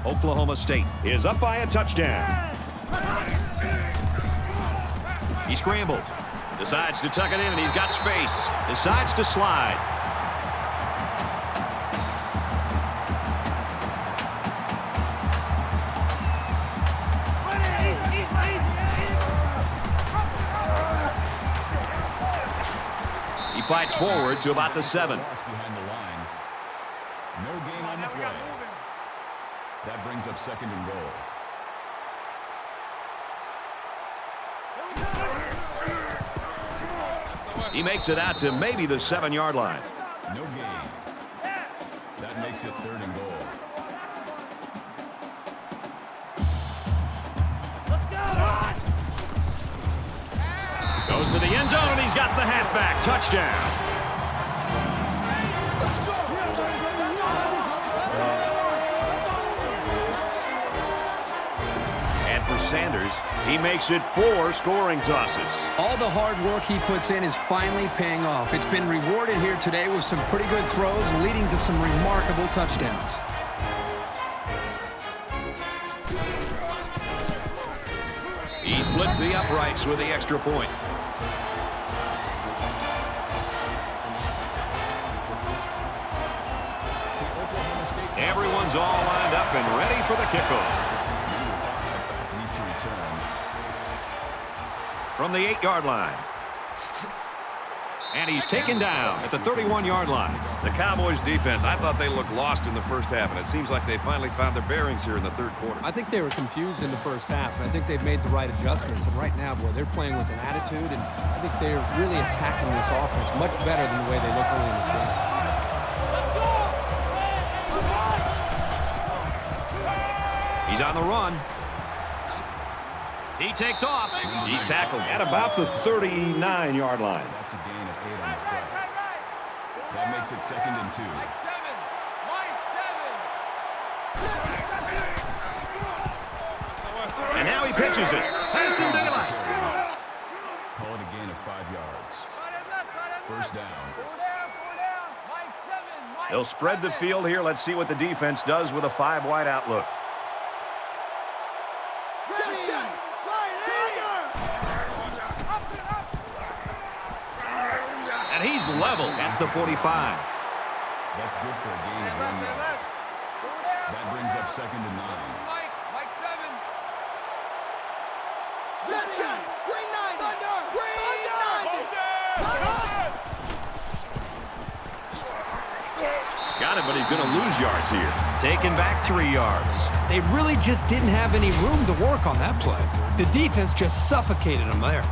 Oklahoma State is up by a touchdown. He scrambled. Decides to tuck it in, and he's got space. Decides to slide. He fights forward to about the 7. Behind the line. No gain on the play. That brings up 2nd and goal. He makes it out to maybe the 7-yard line. No gain. That makes it 3rd and goal. Goes to the end zone, and he's got the halfback. Touchdown. And for Sanders, he makes it 4 scoring tosses. All the hard work he puts in is finally paying off. It's been rewarded here today with some pretty good throws, leading to some remarkable touchdowns. He splits the uprights with the extra point. Everyone's all lined up and ready for the kickoff. Need to return. From the 8-yard line. And he's taken down at the 31-yard line. The Cowboys defense, I thought they looked lost in the first half, and it seems like they finally found their bearings here in the 3rd quarter. I think they were confused in the first half, and I think they've made the right adjustments. And right now, boy, they're playing with an attitude, and I think they're really attacking this offense much better than the way they looked early in this game. He's on the run. He takes off. He's tackled at about the 39-yard line. That's a gain of 8 on the play. That makes it 2nd and 2. Mike 7. Mike 7. And now he pitches it. Has some daylight. Call it a gain of 5 yards. 1st down. 4 down. Mike 7. Mike They'll spread the field here. Let's see what the defense does with a 5-wide outlook. And he's level at the 45. That's good for a gain of 1 yard. That brings up 2nd and 9. Mike 7. Green 9. Thunder. Green 9. Got it, but he's going to lose yards here. Taking back 3 yards. They really just didn't have any room to work on that play. The defense just suffocated them there.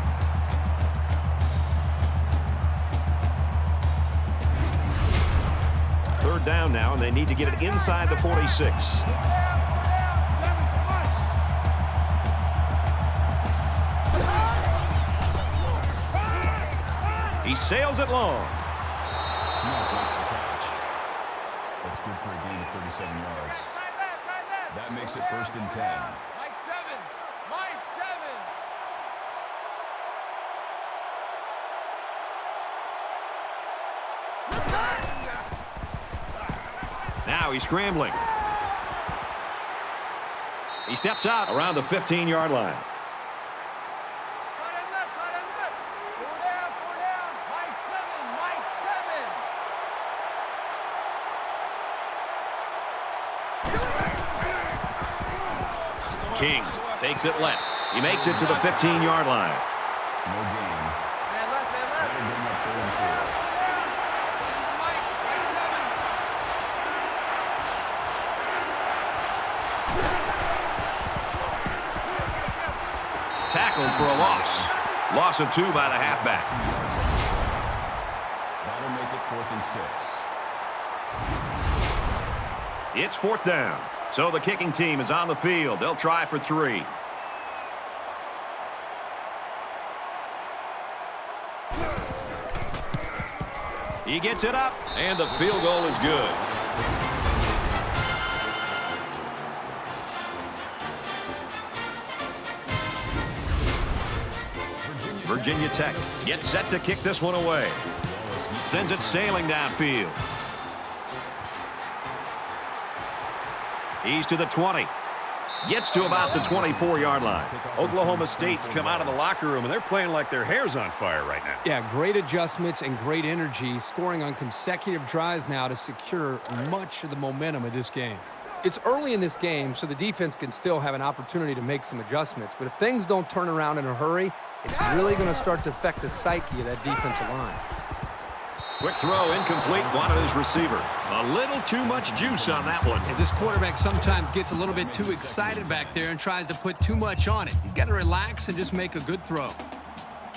Third down now, and they need to get it inside the 46. He sails it long. Smith makes the catch. That's good for a gain of 37 yards. That makes it 1st and 10. Mike 7. Mike 7. Now he's scrambling. He steps out around the 15-yard line. Cut him left. 4 down. Mike 7. Mike 7. King takes it left. He makes it to the 15-yard line. No gain. Man left. That'll bring up 3rd and 4. Mike 7. Tackled for a loss. Loss of 2 by the halfback. That'll make it 4th and 6. It's 4th down. So the kicking team is on the field. They'll try for 3. He gets it up, and the field goal is good. Virginia Tech gets set to kick this one away. Sends it sailing downfield. He's to the 20. Gets to about the 24-yard line. Oklahoma State's come out of the locker room, and they're playing like their hair's on fire right now. Yeah, great adjustments and great energy, scoring on consecutive drives now to secure much of the momentum of this game. It's early in this game, so the defense can still have an opportunity to make some adjustments. But if things don't turn around in a hurry, it's really going to start to affect the psyche of that defensive line. Quick throw, incomplete, wanted his receiver. A little too much juice on that one. And this quarterback sometimes gets a little bit too excited back there and tries to put too much on it. He's got to relax and just make a good throw.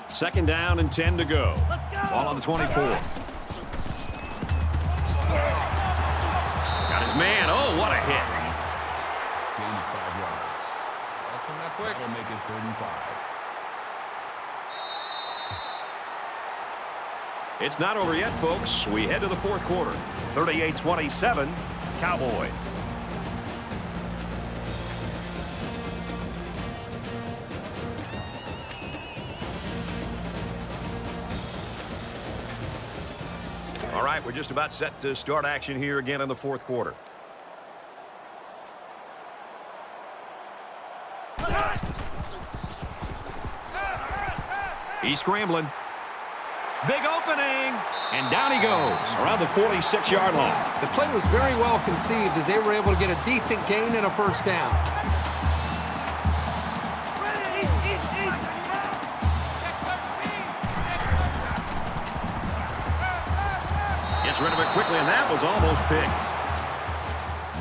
2nd down and 10 to go. Ball on the 24. Got his man. Oh, what a hit. Gain of 5 yards. Let's come that quick. That'll make it 3rd and 5. It's not over yet, folks. We head to the 4th quarter. 38-27, Cowboys. All right, we're just about set to start action here again in the 4th quarter. He's scrambling. Big opening, and down he goes around the 46-yard line. The play was very well conceived as they were able to get a decent gain and a 1st down. Gets rid of it quickly, and that was almost picked.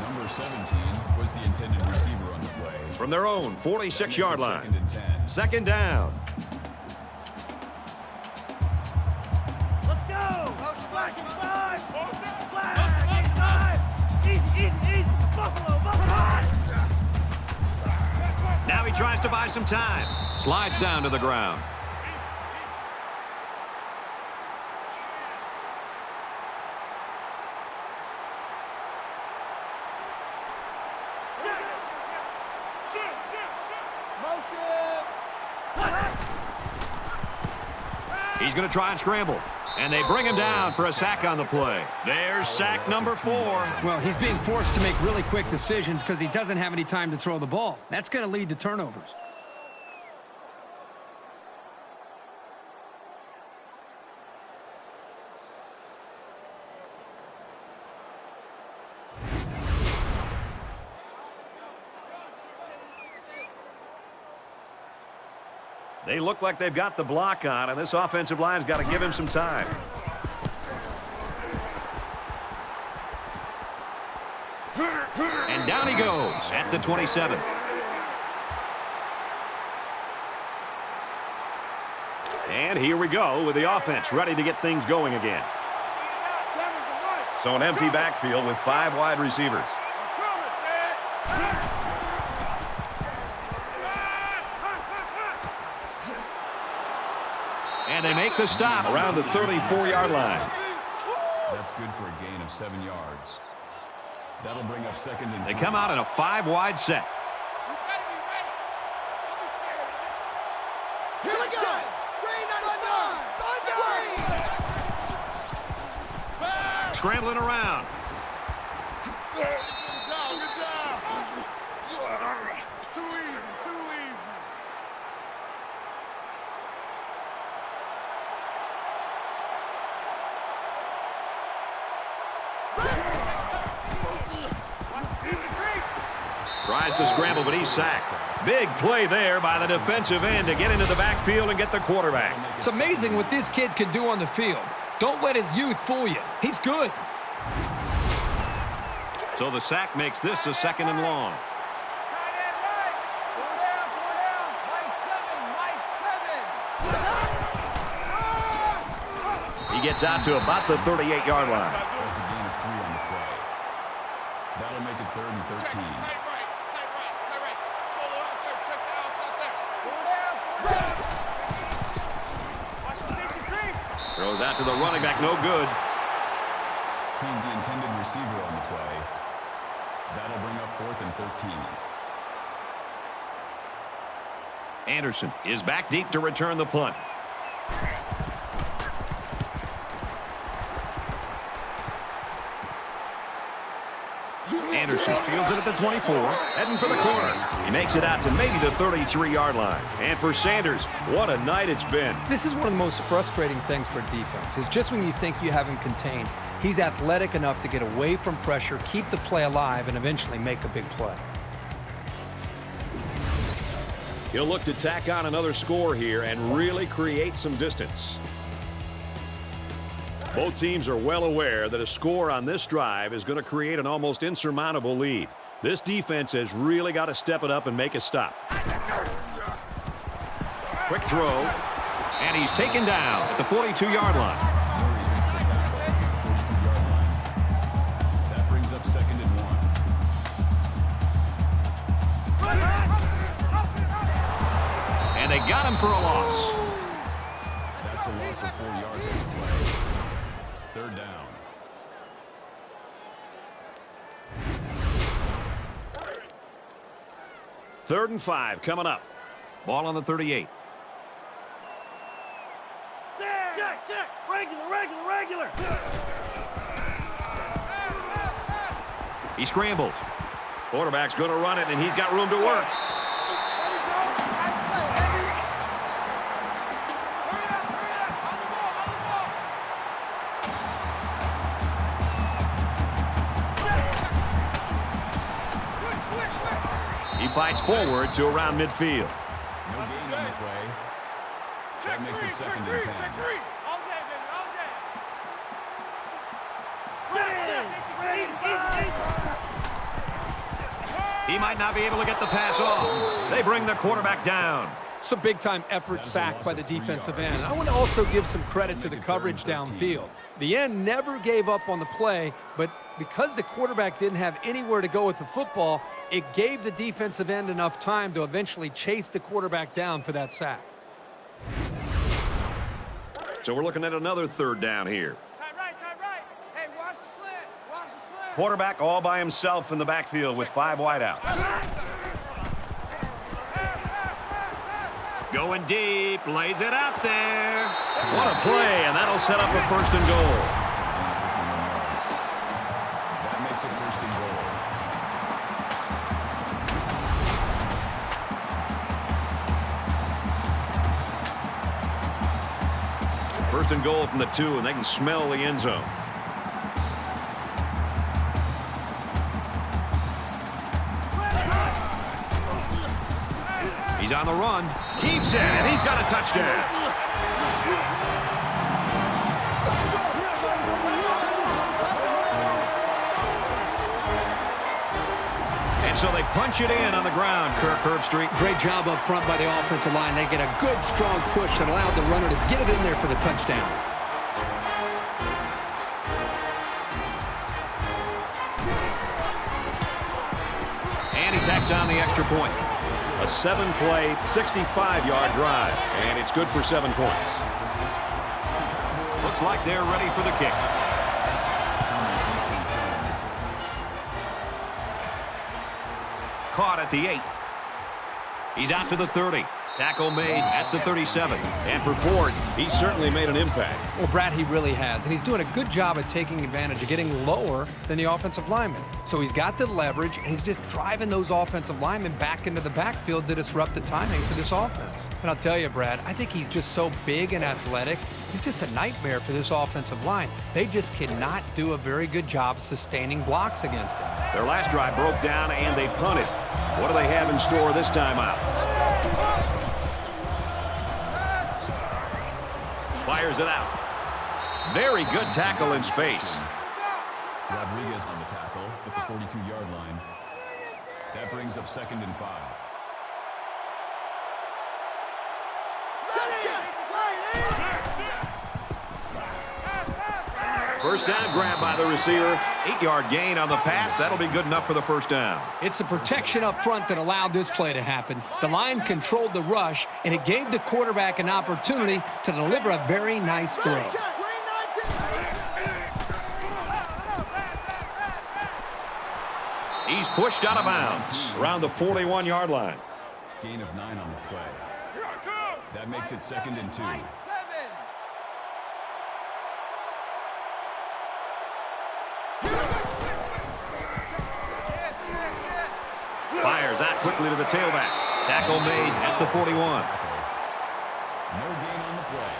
Number 17 was the intended receiver on the play. From their own 46-yard line. 2nd and 10. 2nd down. Now he tries to buy some time. Slides down to the ground. He's going to try and scramble. And they bring him down for a sack on the play. There's sack number 4. Well, he's being forced to make really quick decisions because he doesn't have any time to throw the ball. That's going to lead to turnovers. They look like they've got the block on, and this offensive line's got to give him some time. And down he goes at the 27. And here we go with the offense ready to get things going again. So an empty backfield with 5 wide receivers. And they make the stop around the 34-yard line. That's good for a gain of 7 yards. That'll bring up 2nd and 3. They come out in a 5-wide set. Here we go! Green 99! Scrambling around. Good job! Too easy, too easy. Tries to scramble, but he's sacked. Big play there by the defensive end to get into the backfield and get the quarterback. It's amazing what this kid can do on the field. Don't let his youth fool you. He's good. So the sack makes this a 2nd and long. He gets out to about the 38-yard line. That's a gain of 3 on the play. That'll make it 3rd and 13. Throws out to the running back, no good. became the intended receiver on the play. That'll bring up 4th and 13. Anderson is back deep to return the punt. Anderson fields it at the 24, heading for the corner. He makes it out to maybe the 33-yard line. And for Sanders, what a night it's been. This is one of the most frustrating things for defense, is just when you think you have him contained, he's athletic enough to get away from pressure, keep the play alive, and eventually make a big play. He'll look to tack on another score here and really create some distance. Both teams are well aware that a score on this drive is going to create an almost insurmountable lead. This defense has really got to step it up and make a stop. Quick throw, and he's taken down at the 42-yard line. That brings up 2nd and 1. And they got him for a loss. That's a loss of 4 yards on the play. 3rd down. Third and 5 coming up. Ball on the 38. Check, check. Regular. He scrambles. Quarterback's going to run it, and he's got room to work. He fights forward to around midfield. No gain on the play. That makes it 2nd and 10. All day, baby, all day. He might not be able to get the pass off. They bring the quarterback down. It's a big-time effort sack by the defensive end. I want to also give some credit to the coverage downfield. The end never gave up on the play, but because the quarterback didn't have anywhere to go with the football, it gave the defensive end enough time to eventually chase the quarterback down for that sack. So we're looking at another 3rd down here. Tight right. Hey, watch the slant. Quarterback all by himself in the backfield with 5 wideouts. Going deep, lays it out there. What a play, and that'll set up a 1st and goal. That makes it 1st and goal. First and goal from the 2, and they can smell the end zone. He's on the run, keeps it, and he's got a touchdown. And so they punch it in on the ground, Kirk Herbstreit. Great job up front by the offensive line. They get a good, strong push that allowed the runner to get it in there for the touchdown. And he tacks on the extra point. A 7-play, 65-yard drive, and it's good for 7 points. Looks like they're ready for the kick. Caught at the 8. He's out to the 30. Tackle made at the 37. And for Ford, he's certainly made an impact. Well, Brad, he really has, and he's doing a good job of taking advantage of getting lower than the offensive lineman. So he's got the leverage, and he's just driving those offensive linemen back into the backfield to disrupt the timing for this offense. And I'll tell you, Brad, I think he's just so big and athletic. He's just a nightmare for this offensive line. They just cannot do a very good job sustaining blocks against him. Their last drive broke down, and they punted. What do they have in store this time out? Fires it out. Very good tackle in space. Rodriguez on the tackle at the 42-yard line. That brings up 2nd and 5. First down grab by the receiver. 8-yard gain on the pass. That'll be good enough for the first down. It's the protection up front that allowed this play to happen. The line controlled the rush, and it gave the quarterback an opportunity to deliver a very nice throw. He's pushed out of bounds around the 41-yard line. Gain of 9 on the play. That makes it 2nd and 2. Fires out quickly to the tailback. Tackle made at the 41. No gain on the play.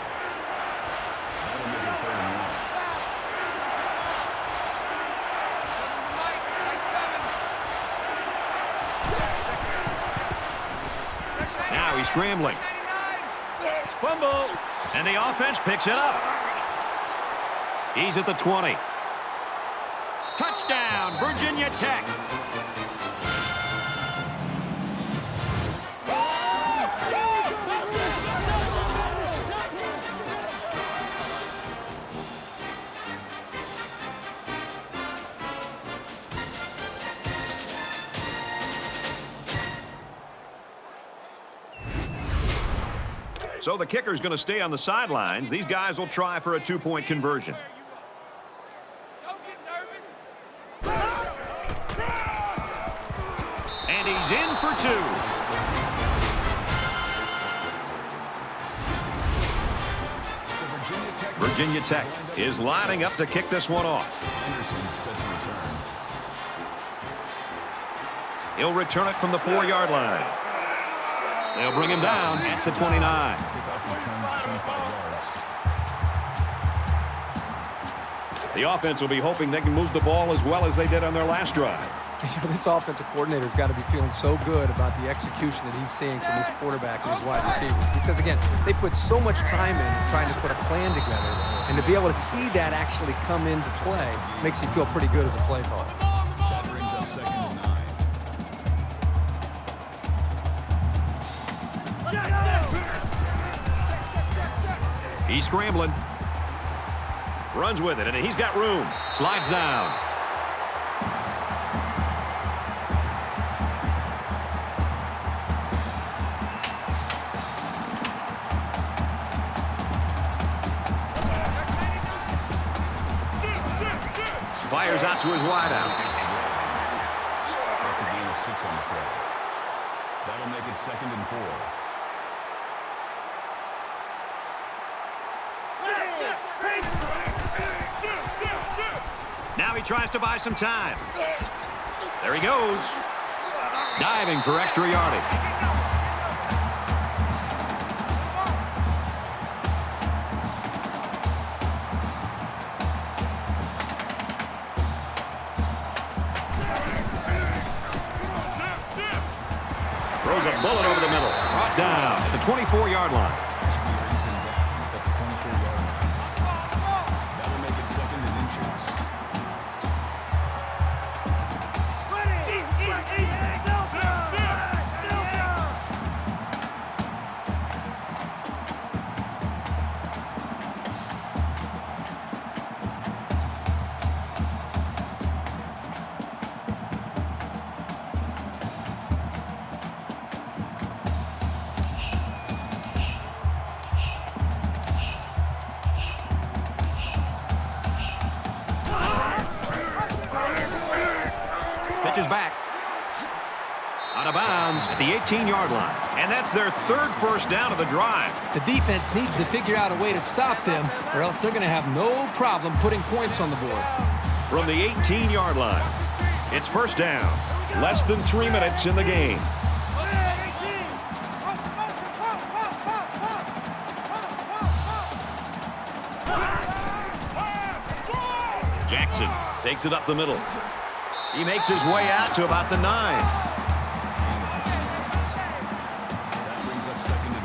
That'll make it 3rd and 1. Now he's scrambling. Fumble. And the offense picks it up. He's at the 20. Touchdown, Virginia Tech. So the kicker's going to stay on the sidelines. These guys will try for a 2-point conversion. Don't get nervous. And he's in for 2. Virginia Tech is lining up to kick this one off. Anderson sets a return. He'll return it from the 4-yard line. They'll bring him down at the 29. Kickoff return 25 yards. The offense will be hoping they can move the ball as well as they did on their last drive. This offensive coordinator's got to be feeling so good about the execution that he's seeing from his quarterback and his wide receivers. Because, again, they put so much time in trying to put a plan together. And to be able to see that actually come into play makes you feel pretty good as a play caller. That brings up 2nd and 9. He's scrambling. Runs with it, and he's got room. Slides down. Fires out to his wideout. That's a gain of 6 on the play. That'll make it 2nd and 4. Now he tries to buy some time. There he goes. Diving for extra yardage. Throws a bullet over the middle. Brought down at the 24-yard line. Brings him down at the 24-yard line. That'll make it 2nd and inches. Pitches back. Out of bounds at the 18-yard line. And that's their 3rd first down of the drive. The defense needs to figure out a way to stop them, or else they're going to have no problem putting points on the board. From the 18-yard line, it's first down. Less than 3 minutes in the game. Jackson takes it up the middle. He makes his way out to about the 9. That brings up 2nd and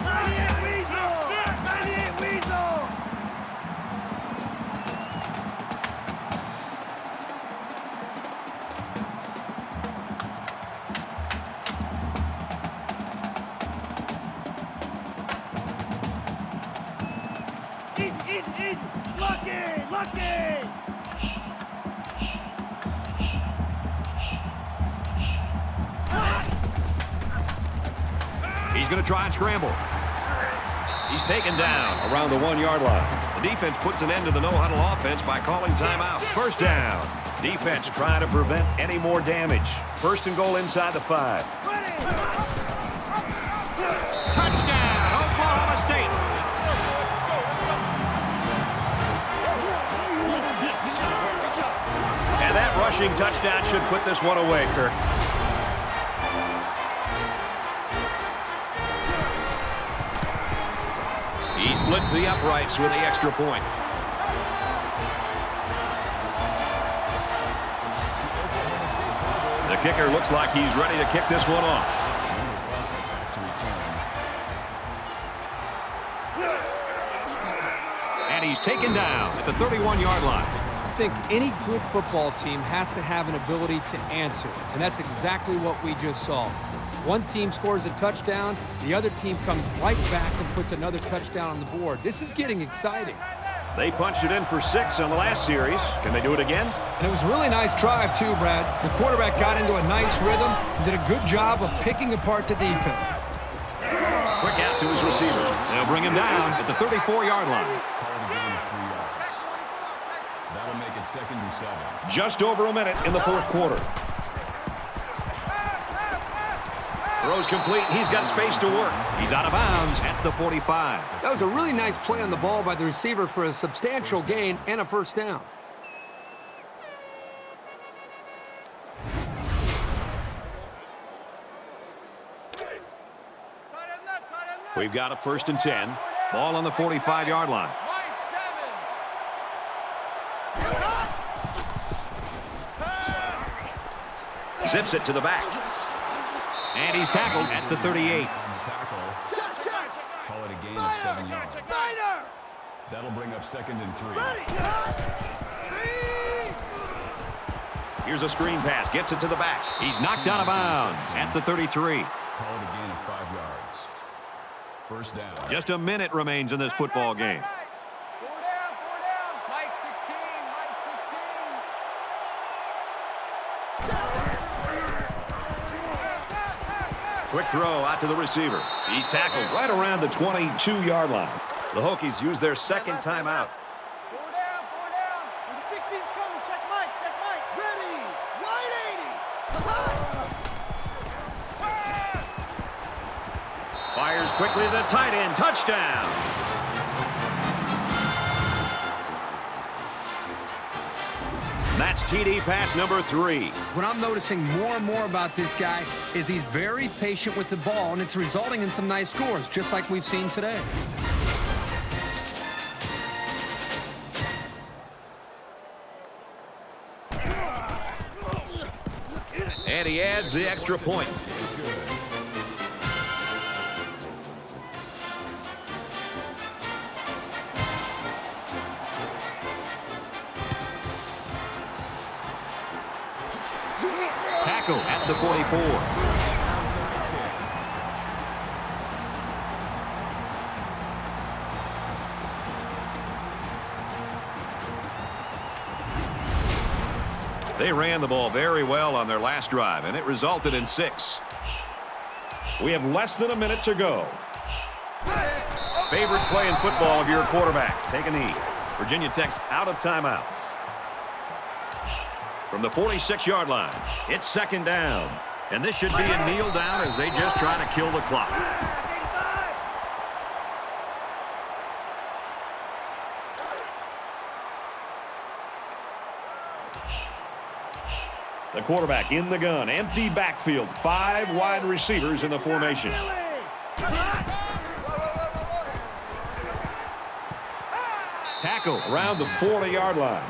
98 Weasel! Easy. Lucky. He's going to try and scramble. He's taken down around the 1-yard line. The defense puts an end to the no-huddle offense by calling timeout. First down. Defense trying to prevent any more damage. First and goal inside the 5. Touchdown, Oklahoma State. And that rushing touchdown should put this one away, Kirk. He splits the uprights with the extra point. The kicker looks like he's ready to kick this one off. And he's taken down at the 31-yard line. I think any good football team has to have an ability to answer, and that's exactly what we just saw. One team scores a touchdown, the other team comes right back and puts another touchdown on the board. This is getting exciting. They punched it in for 6 on the last series. Can they do it again? And it was a really nice drive, too, Brad. The quarterback got into a nice rhythm and did a good job of picking apart the defense. Quick out to his receiver. They'll bring him down at the 34-yard line. That'll make it 2nd and 7. Just over a minute in the 4th quarter. Throws complete. He's got space to work. He's out of bounds at the 45. That was a really nice play on the ball by the receiver for a substantial gain and a first down. We've got a 1st and 10. Ball on the 45-yard line. Zips it to the back. And he's tackled at the 38. Call it a gain of 7 yards. That'll bring up 2nd and 3. Here's a screen pass. Gets it to the back. He's knocked out of bounds at the 33. Call it a gain of 5 yards. First down. Just a minute remains in this football game. 4 down. Mike 16. Quick throw out to the receiver. He's tackled right around the 22-yard line. The Hokies use their 2nd timeout. 4 down. Number 16's coming. Check Mike. Ready. Wide 80. Fires quickly to the tight end. Touchdown. That's TD pass number 3. What I'm noticing more and more about this guy is he's very patient with the ball, and it's resulting in some nice scores, just like we've seen today. And he adds the extra point. Tackle at the 44. They ran the ball very well on their last drive, and it resulted in 6. We have less than a minute to go. Favorite play in football if you're a quarterback. Take a knee. Virginia Tech's out of timeouts. From the 46-yard line, it's 2nd down. And this should be a kneel down as they just try to kill the clock. The quarterback in the gun. Empty backfield. 5 wide receivers in the formation. Tackle around the 40-yard line.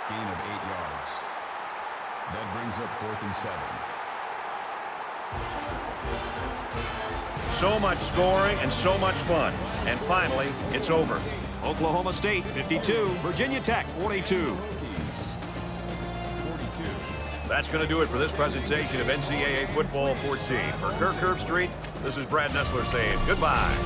Gain of 8 yards. That brings up 4th and 7. So much scoring and so much fun. And finally, it's over. Oklahoma State 52, Virginia Tech 42. 42. That's going to do it for this presentation of NCAA Football 14. For Kirk Herbstreit, this is Brad Nessler saying goodbye.